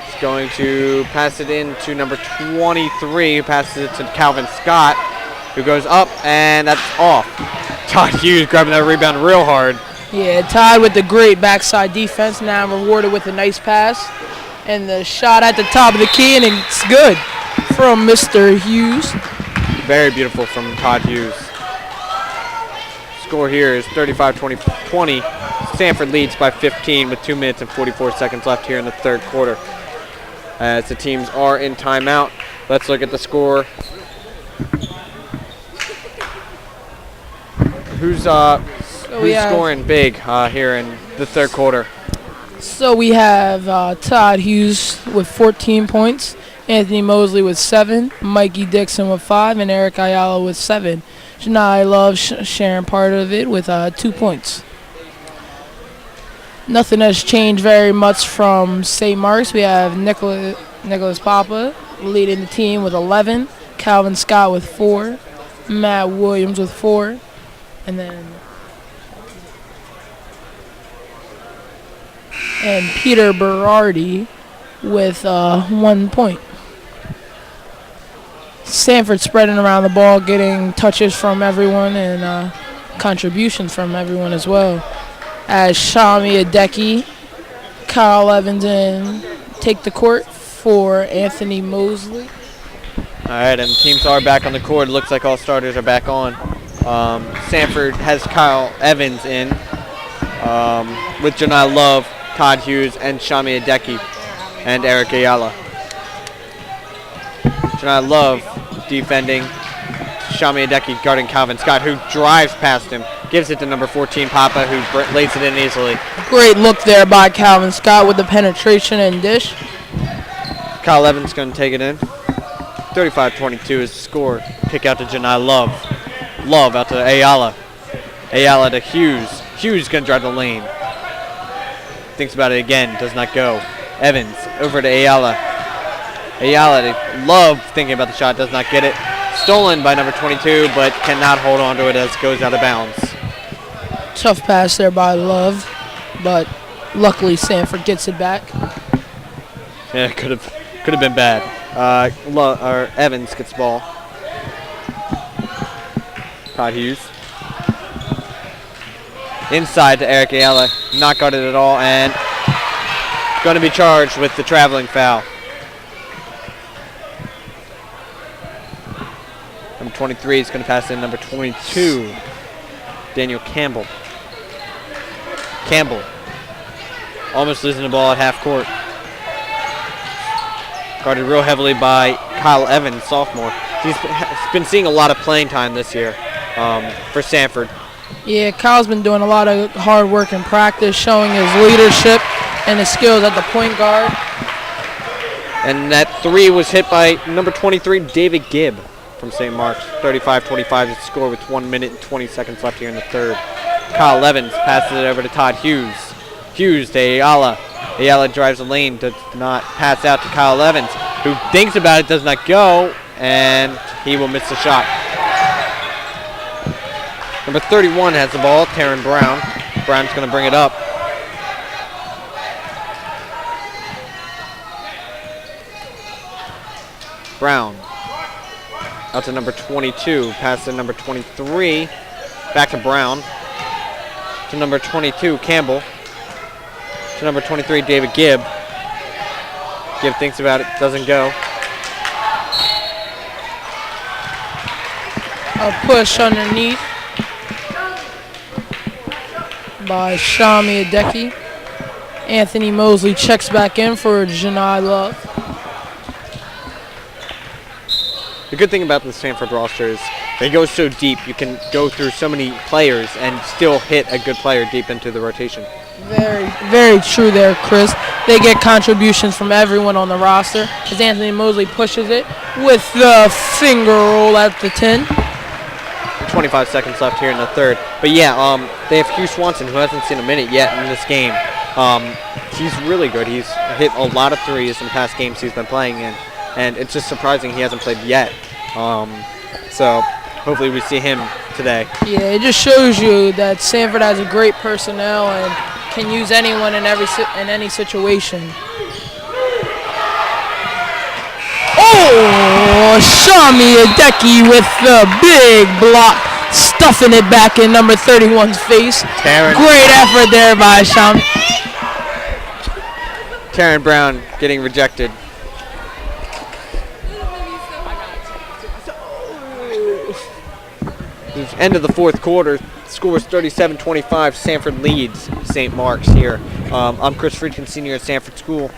is going to pass it in to number 23, who passes it to Calvin Scott, who goes up, and that's off. Todd Hughes grabbing that rebound real hard. Yeah, tied with the great backside defense, now rewarded with a nice pass. And the shot at the top of the key, and it's good from Mr. Hughes. Very beautiful from Todd Hughes. Score here is 35-20. Sanford leads by 15 with 2 minutes and 44 seconds left here in the third quarter. As the teams are in timeout, let's look at the score. Who's scoring big here in the third quarter? So we have Todd Hughes with 14 points, Anthony Mosley with 7, Mikey Dixon with 5, and Eric Ayala with 7. Janai Love sharing part of it with 2 points. Nothing has changed very much from St. Mark's. We have Nicholas Papa leading the team with 11, Calvin Scott with 4, Matt Williams with 4, and Peter Berardi with 1 point. Sanford spreading around the ball, getting touches from everyone and contributions from everyone as well. As Shami Adeki, Kyle Evans, and take the court for Anthony Mosley. All right, and teams are back on the court. It looks like all starters are back on. Sanford has Kyle Evans in with Janai Love, Todd Hughes, and Shami Adeki, and Eric Ayala. Janai Love defending. Shami Adeki guarding Calvin Scott, who drives past him. Gives it to number 14, Papa, who lays it in easily. Great look there by Calvin Scott with the penetration and dish. Kyle Evans going to take it in. 35-22 is the score. Kick out to Janai Love. Love out to Ayala. Ayala to Hughes. Hughes going to drive the lane. Thinks about it again. Does not go. Evans over to Ayala. Ayala to Love thinking about the shot. Does not get it. Stolen by number 22, but cannot hold on to it as it goes out of bounds. Tough pass there by Love. but luckily Sanford gets it back. Yeah, it could have been bad. Evans gets the ball. Todd Hughes. Inside to Eric Ayala. Not guarded at all, and going to be charged with the traveling foul. Number 23 is going to pass in number 22, Daniel Campbell. Campbell almost losing the ball at half court. Guarded real heavily by Kyle Evans, sophomore. He's been seeing a lot of playing time this year for Sanford. Yeah, Kyle's been doing a lot of hard work in practice, showing his leadership and his skills at the point guard. And that three was hit by number 23, David Gibb from St. Mark's. 35-25 to score with 1 minute and 20 seconds left here in the third. Kyle Evans passes it over to Todd Hughes. Hughes to Ayala. Ayala drives the lane, does not pass out to Kyle Evans, who thinks about it, does not go, and he will miss the shot. Number 31 has the ball, Taryn Brown. Brown's going to bring it up. Brown out to number 22, pass to number 23, back to Brown, to number 22, Campbell, to number 23, David Gibb. Gibb thinks about it, doesn't go. A push underneath by Shami Adeki. Anthony Mosley checks back in for Janai Love. The good thing about the Sanford roster is they go so deep. You can go through so many players and still hit a good player deep into the rotation. Very, very true there, Chris. They get contributions from everyone on the roster as Anthony Mosley pushes it with the finger roll at the 10. 25 seconds left here in the third. But yeah, they have Hugh Swanson, who hasn't seen a minute yet in this game. He's really good. He's hit a lot of threes in past games he's been playing in, and it's just surprising he hasn't played yet. So hopefully we see him today. Yeah, it just shows you that Sanford has a great personnel and can use anyone in any situation. Oh, Shami Adeki with the big block, stuffing it back in number 31's face. Great effort there by Shami. Taryn Brown getting rejected. End of the fourth quarter. Score is 37-25. Sanford leads St. Mark's here. I'm Chris Friedkin, senior at Sanford School.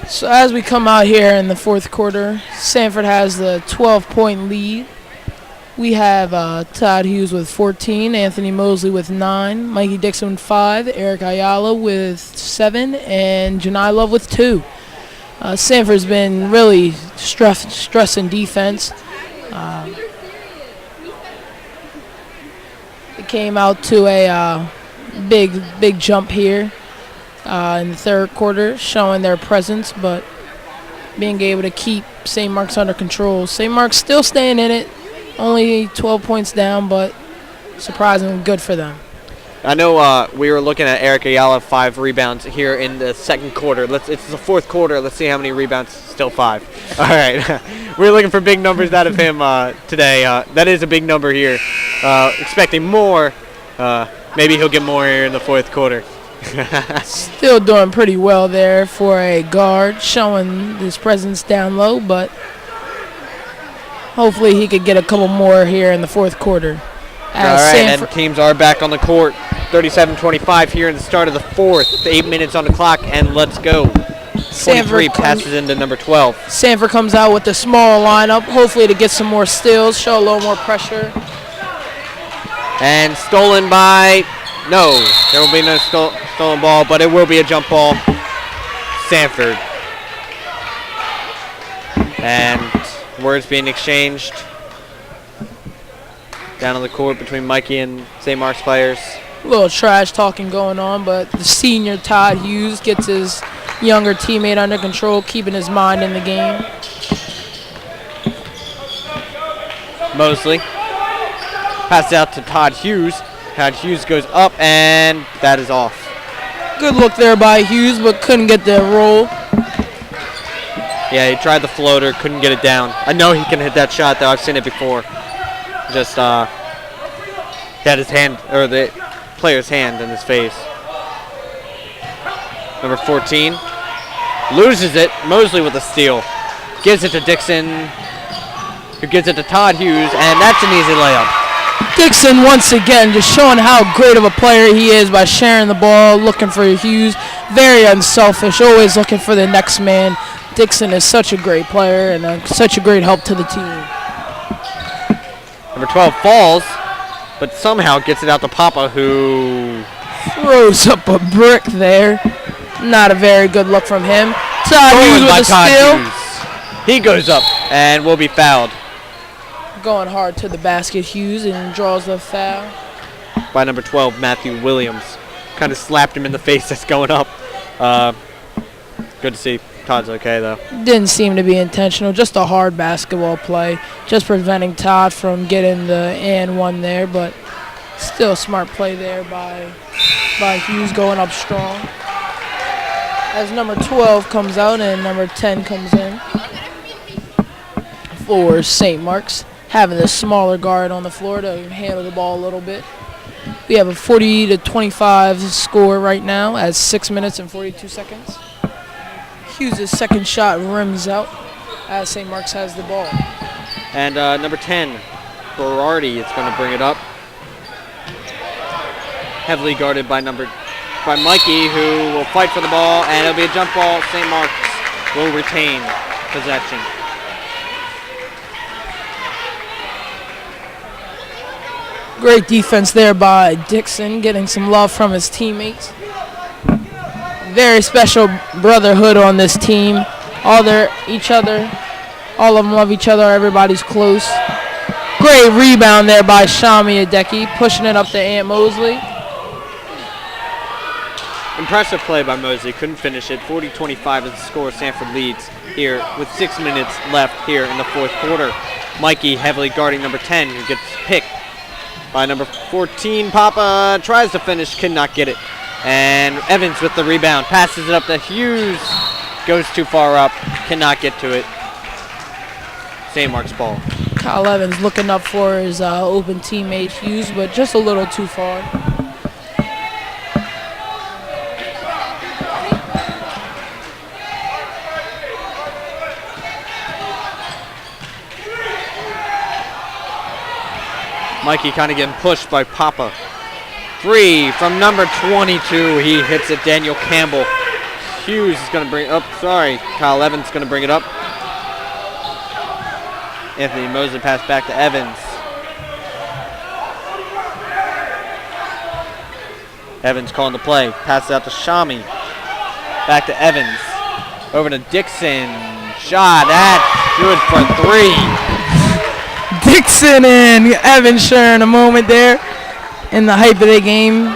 So as we come out here in the fourth quarter, Sanford has the 12-point lead. We have Todd Hughes with 14, Anthony Mosley with 9, Mikey Dixon with 5, Eric Ayala with 7, and Janai Love with 2. Sanford's been really stressing defense. It came out to a big jump here in the third quarter, showing their presence, but being able to keep St. Mark's under control. St. Mark's still staying in it, only 12 points down, but surprisingly good for them. I know we were looking at Eric Ayala, 5 rebounds here in the second quarter. It's the fourth quarter. Let's see how many rebounds. Still 5. All right. We're looking for big numbers out of him today. That is a big number here. Expecting more. Maybe he'll get more here in the fourth quarter. Still doing pretty well there for a guard, showing his presence down low, but hopefully he could get a couple more here in the fourth quarter. All right, and teams are back on the court. 37-25 here in the start of the fourth. 8 minutes on the clock, and let's go. 23 passes into number 12. Sanford comes out with the small lineup, hopefully to get some more steals, show a little more pressure. And stolen by, no, there will be no stolen ball, but it will be a jump ball. Sanford. And words being exchanged down on the court between Mikey and St. Mark's players. A little trash talking going on, but the senior Todd Hughes gets his younger teammate under control, keeping his mind in the game. Mosley. Pass out to Todd Hughes. Todd Hughes goes up, and that is off. Good look there by Hughes, but couldn't get the roll. Yeah, he tried the floater, couldn't get it down. I know he can hit that shot, though. I've seen it before. Just had his hand, or the player's hand in his face. Number 14 loses it. Mosley with a steal. Gives it to Dixon, who gives it to Todd Hughes, and that's an easy layup. Dixon once again just showing how great of a player he is by sharing the ball, looking for Hughes. Very unselfish, always looking for the next man. Dixon is such a great player and such a great help to the team. Number 12 falls, but somehow gets it out to Papa, who Throws up a brick there. Not a very good look from him. Todd Hughes with a steal. Hughes. He goes up and will be fouled Going hard to the basket, Hughes, and draws the foul. by number 12, Matthew Williams. Kind of slapped him in the face that's going up. Good to see. Todd's okay, though. Didn't seem to be intentional, just a hard basketball play. Just preventing Todd from getting the and one there, but still a smart play there by Hughes going up strong. As number 12 comes out and number 10 comes in for St. Mark's, having the smaller guard on the floor to handle the ball a little bit. We have a 40-25 score right now at 6 minutes and 42 seconds. Hughes' second shot rims out as St. Mark's has the ball. And number 10, Berardi, is going to bring it up. Heavily guarded by Mikey, who will fight for the ball, and it'll be a jump ball. St. Mark's will retain possession. Great defense there by Dixon, getting some love from his teammates. Very special brotherhood on this team. All of them love each other. Everybody's close. Great rebound there by Shami Adeki, pushing it up to Ant Mosley. Impressive play by Mosley. Couldn't finish it. 40-25 is the score. Sanford leads here with 6 minutes left here in the fourth quarter. Mikey heavily guarding number 10, who gets picked by number 14. Papa tries to finish, cannot get it. And Evans with the rebound, passes it up to Hughes. Goes too far up, cannot get to it. St. Mark's ball. Kyle Evans looking up for his open teammate Hughes, but just a little too far. Mikey kind of getting pushed by Papa. 3 from number 22. He hits it. Daniel Campbell. Hughes is going to bring it up. Sorry. Kyle Evans is going to bring it up. Anthony Mosley pass back to Evans. Evans calling the play. Passes out to Shami. Back to Evans. Over to Dixon. Shot. That's good for 3. Dixon and Evans sharing a moment there in the hype of the game.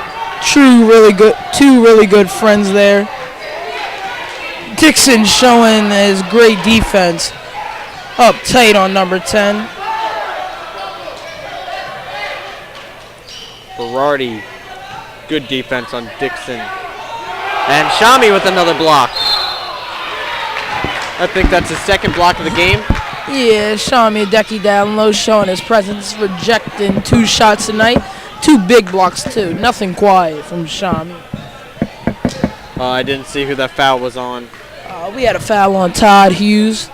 Two really good friends there. Dixon showing his great defense up tight on number 10. Berardi, good defense on Dixon. And Shami with another block. I think that's his second block of the game. Yeah, Shami Adeki down low showing his presence, rejecting 2 shots tonight. 2 big blocks too. Nothing quiet from Shami. I didn't see who that foul was on. We had a foul on Todd Hughes.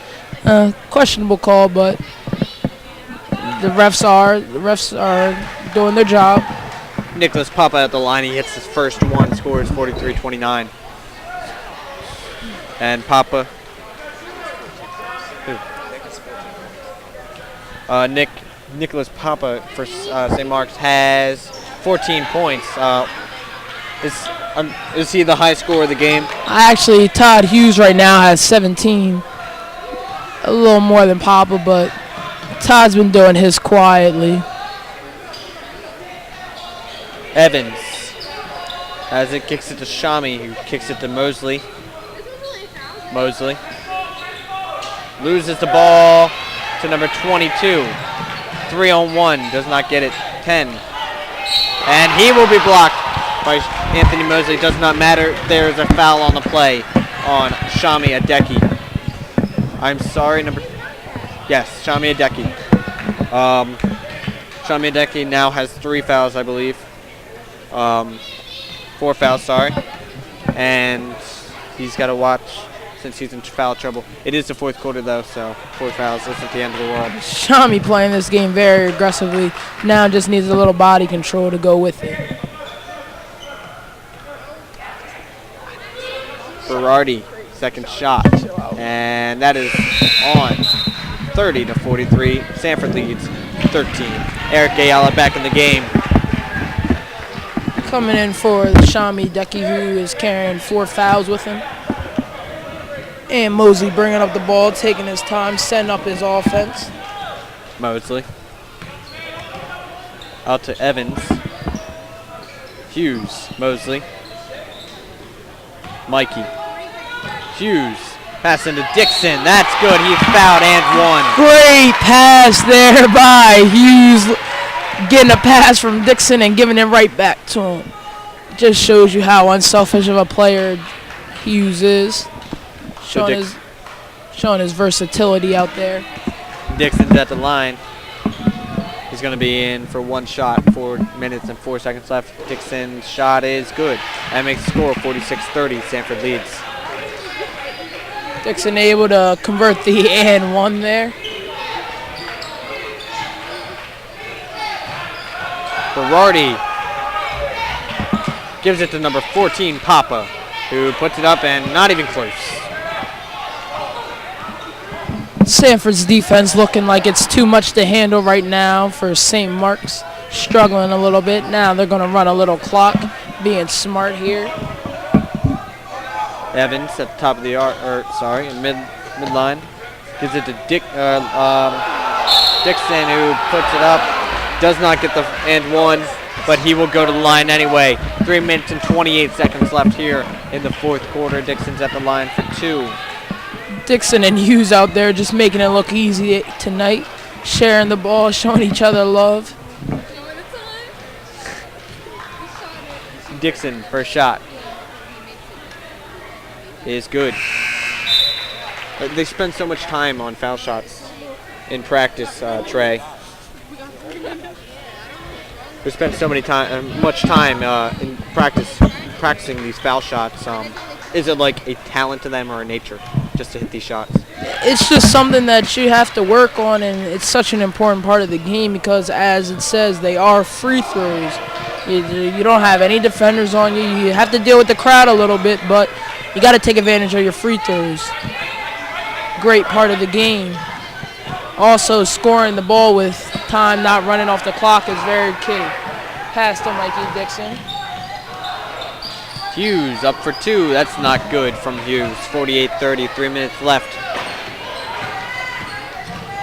Questionable call, but the refs are doing their job. Nicholas Papa at the line. He hits his first one, scores 43-29. And Papa. Nicholas Papa for St. Mark's has 14 points. Is he the high scorer of the game? Actually, Todd Hughes right now has 17. A little more than Papa, but Todd's been doing his quietly. Evans, as it kicks it to Shami, who kicks it to Mosley. Mosley loses the ball to number 22. 3-on-1, does not get it. 10. And he will be blocked by Anthony Mosley. Does not matter. There's a foul on the play on Shami Adeki. I'm sorry, Shami Adeki. Shami Adeki now has 3 fouls, I believe. 4 fouls, sorry. And he's got to watch since he's in foul trouble. It is the 4th quarter, though, so 4 fouls isn't the end of the world. Shami playing this game very aggressively. Now just needs a little body control to go with it. Berardi, second shot. And that is on. 30-43. Sanford leads 13. Eric Ayala back in the game. Coming in for Shami Adeki, who is carrying 4 fouls with him. And Mosley bringing up the ball, taking his time, setting up his offense. Mosley. Out to Evans. Hughes. Mosley. Mikey. Hughes. Pass into Dixon. That's good. He's fouled and 1. Great pass there by Hughes. Getting a pass from Dixon and giving it right back to him. Just shows you how unselfish of a player Hughes is. Showing his versatility out there. Dixon's at the line. He's going to be in for 1 shot. 4 minutes and 4 seconds left. Dixon's shot is good. That makes the score 46-30. Sanford leads. Dixon able to convert the and 1 there. Berardi gives it to number 14, Papa, who puts it up and not even close. Sanford's defense looking like it's too much to handle right now for St. Mark's. Struggling a little bit. Now they're going to run a little clock, being smart here. Evans at the top of the midline. Gives it to Dixon, who puts it up. Does not get the and 1, but he will go to the line anyway. 3 minutes and 28 seconds left here in the 4th quarter. Dixon's at the line for 2. Dixon and Hughes out there just making it look easy tonight. Sharing the ball, showing each other love. Dixon, first shot. Is good. They spend so much time on foul shots in practice, Trey. They spend so much time in practicing these foul shots. Is it like a talent to them or a nature just to hit these shots? It's just something that you have to work on, and it's such an important part of the game because, as it says, they are free throws. You don't have any defenders on you. You have to deal with the crowd a little bit, but you got to take advantage of your free throws. Great part of the game. Also, scoring the ball with time not running off the clock is very key. Pass to Mikey Dixon. Hughes up for 2. That's not good from Hughes. 48-30, 3 minutes left.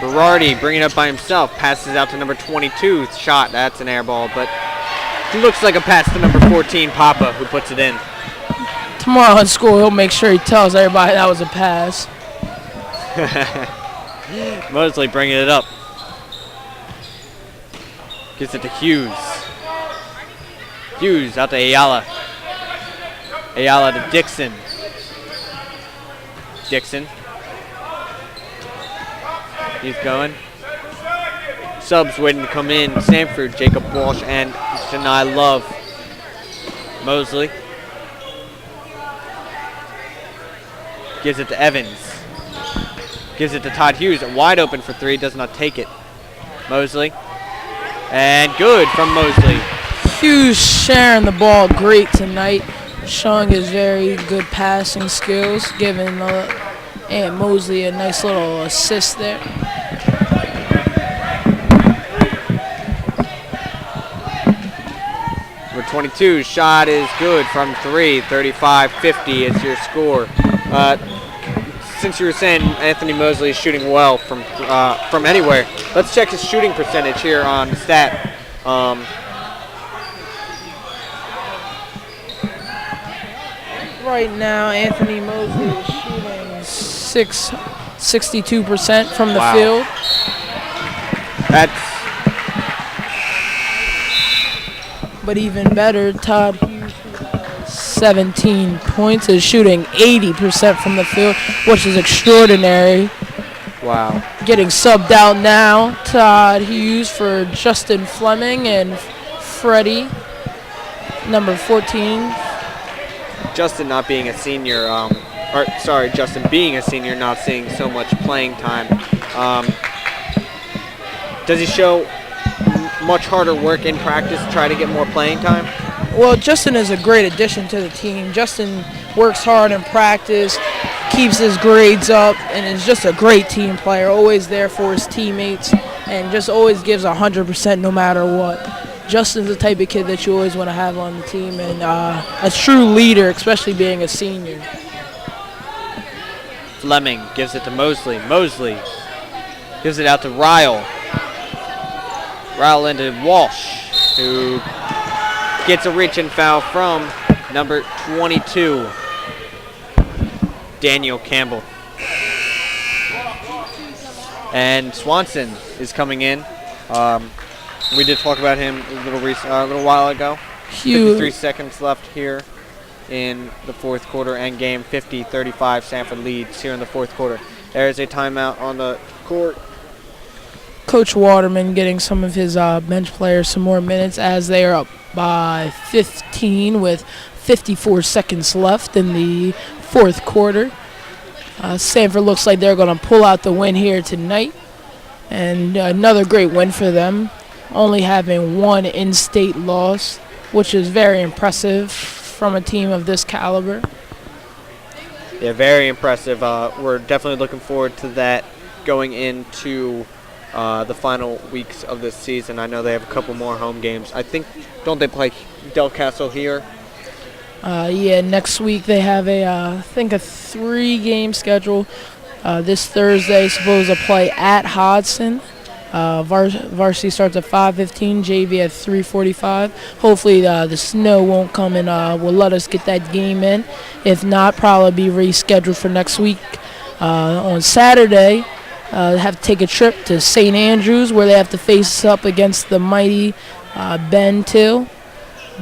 Berardi bringing it up by himself. Passes out to number 22. Shot. That's an air ball, but it looks like a pass to number 14, Papa, who puts it in. Tomorrow in school, he'll make sure he tells everybody that was a pass. Mosley bringing it up. Gives it to Hughes. Hughes out to Ayala. Ayala to Dixon. Dixon. He's going. Subs waiting to come in. Sanford, Jacob Walsh, and Janai Love. Mosley. Gives it to Evans. Gives it to Todd Hughes. Wide open for 3. Does not take it. Mosley. And good from Mosley. Hughes sharing the ball great tonight. Showing his very good passing skills. Giving Aunt Mosley a nice little assist there. Number 22 shot is good from 3. 35-50 is your score. Since you were saying Anthony Mosley is shooting well from anywhere, let's check his shooting percentage here on the stat. Right now, Anthony Mosley is shooting 62% from the field. That's But even better, Todd Hughes, 17 points, is shooting 80% from the field, which is extraordinary. Wow. Getting subbed out now, Todd Hughes for Justin Fleming and Freddie, number 14. Justin not being a senior, Justin being a senior, not seeing so much playing time. Does he show much harder work in practice to try to get more playing time? Well, Justin is a great addition to the team. Justin works hard in practice, keeps his grades up, and is just a great team player, always there for his teammates, and just always gives 100% no matter what. Justin's the type of kid that you always want to have on the team, and a true leader, especially being a senior. Fleming gives it to Mosley. Mosley gives it out to Ryle. Ryle into Walsh, who gets a reach and foul from number 22, Daniel Campbell. And Swanson is coming in. We did talk about him a little while ago. 53 seconds left here in the fourth quarter, end game 50-35. Sanford leads here in the fourth quarter. There is a timeout on the court. Coach Waterman getting some of his bench players some more minutes as they are up by 15 with 54 seconds left in the fourth quarter. Sanford looks like they're going to pull out the win here tonight, and another great win for them, only having one in-state loss, which is very impressive from a team of this caliber. Yeah, very impressive. We're definitely looking forward to that going into the final weeks of this season. I know they have a couple more home games. I think, don't they play Del Castle here? Yeah, next week they have I think a 3-game schedule. This Thursday, supposed to play at Hodson. Varsity starts at 5:15, JV at 3:45. Hopefully the snow won't come and will let us get that game in. If not, probably be rescheduled for next week. On Saturday, have to take a trip to St. Andrews where they have to face up against the mighty Ben Till.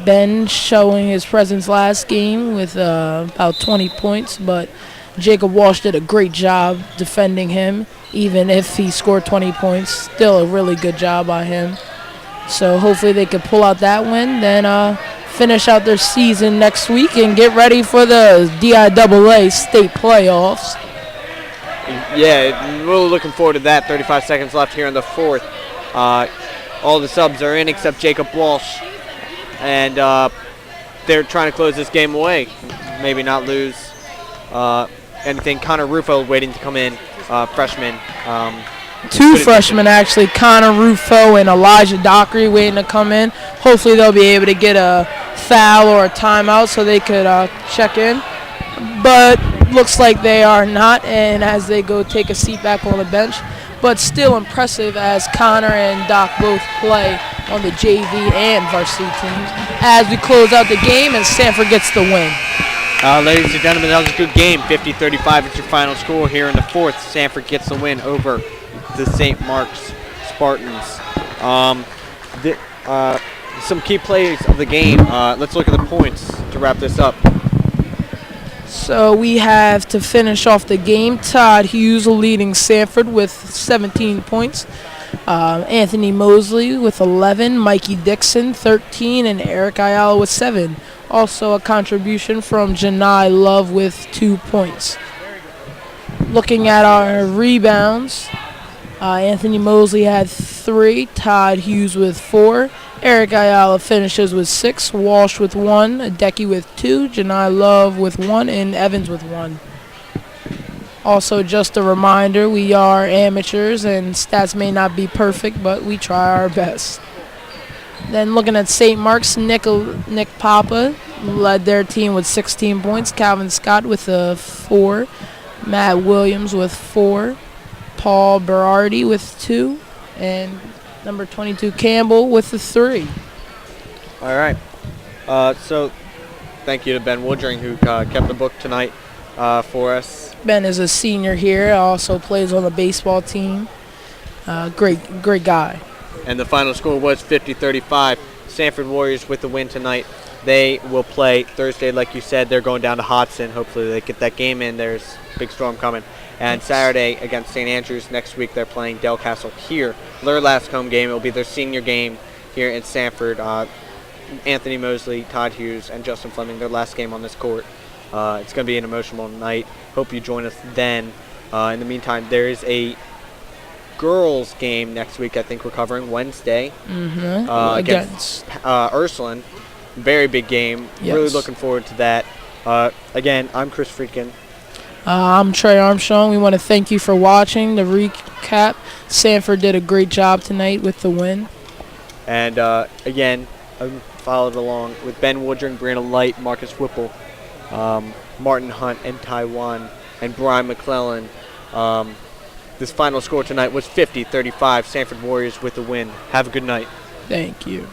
Ben showing his presence last game with about 20 points, but Jacob Walsh did a great job defending him. Even if he scored 20 points, still a really good job by him. So hopefully they could pull out that win, then finish out their season next week and get ready for the DIAA state playoffs. Yeah, really looking forward to that. 35 seconds left here in the fourth. All the subs are in except Jacob Walsh. And they're trying to close this game away. Maybe not lose anything. Connor Rufo waiting to come in, freshman. Two freshmen, actually, Connor Rufo and Elijah Dockery waiting to come in. Hopefully they'll be able to get a foul or a timeout so they could check in. But looks like they are not, and as they go take a seat back on the bench. But still impressive as Connor and Doc both play on the JV and varsity teams. As we close out the game and Sanford gets the win. Ladies and gentlemen, that was a good game. 50-35 is your final score here in the fourth. Sanford gets the win over the St. Mark's Spartans. Some key plays of the game. Let's look at the points to wrap this up. So we have, to finish off the game, Todd Hughes leading Sanford with 17 points. Anthony Mosley with 11, Mikey Dixon 13, and Eric Ayala with 7. Also a contribution from Janai Love with 2 points. Looking at our rebounds, Anthony Mosley had 3, Todd Hughes with 4, Eric Ayala finishes with 6, Walsh with 1, Adeki with 2, Janai Love with 1, and Evans with 1. Also, just a reminder, we are amateurs and stats may not be perfect, but we try our best. Then looking at St. Mark's, Nick Papa led their team with 16 points, Calvin Scott with a 4, Matt Williams with 4, Paul Berardi with 2, and number 22 Campbell with a 3. All right. So thank you to Ben Woodring who kept the book tonight for us. Ben is a senior here, also plays on the baseball team. Great guy. And the final score was 50-35. Sanford Warriors with the win tonight. They will play Thursday, like you said. They're going down to Hodson. Hopefully they get that game in. There's a big storm coming. And Saturday against St. Andrews. Next week they're playing Del Castle here. Their last home game. It will be their senior game here in Sanford. Anthony Mosley, Todd Hughes, and Justin Fleming, their last game on this court. It's going to be an emotional night. Hope you join us then. In the meantime, there is a girls game next week. I think we're covering Wednesday against Ursuline. Very big game. Yes. Really looking forward to that. Again, I'm Chris Friedkin. I'm Trey Armstrong. We want to thank you for watching the recap. Sanford did a great job tonight with the win. And again, I followed along with Ben Woodring, Brianna Light, Marcus Whipple, Martin Hunt, and Taiwan, and Brian McClellan. This final score tonight was 50-35. Sanford Warriors with the win. Have a good night. Thank you.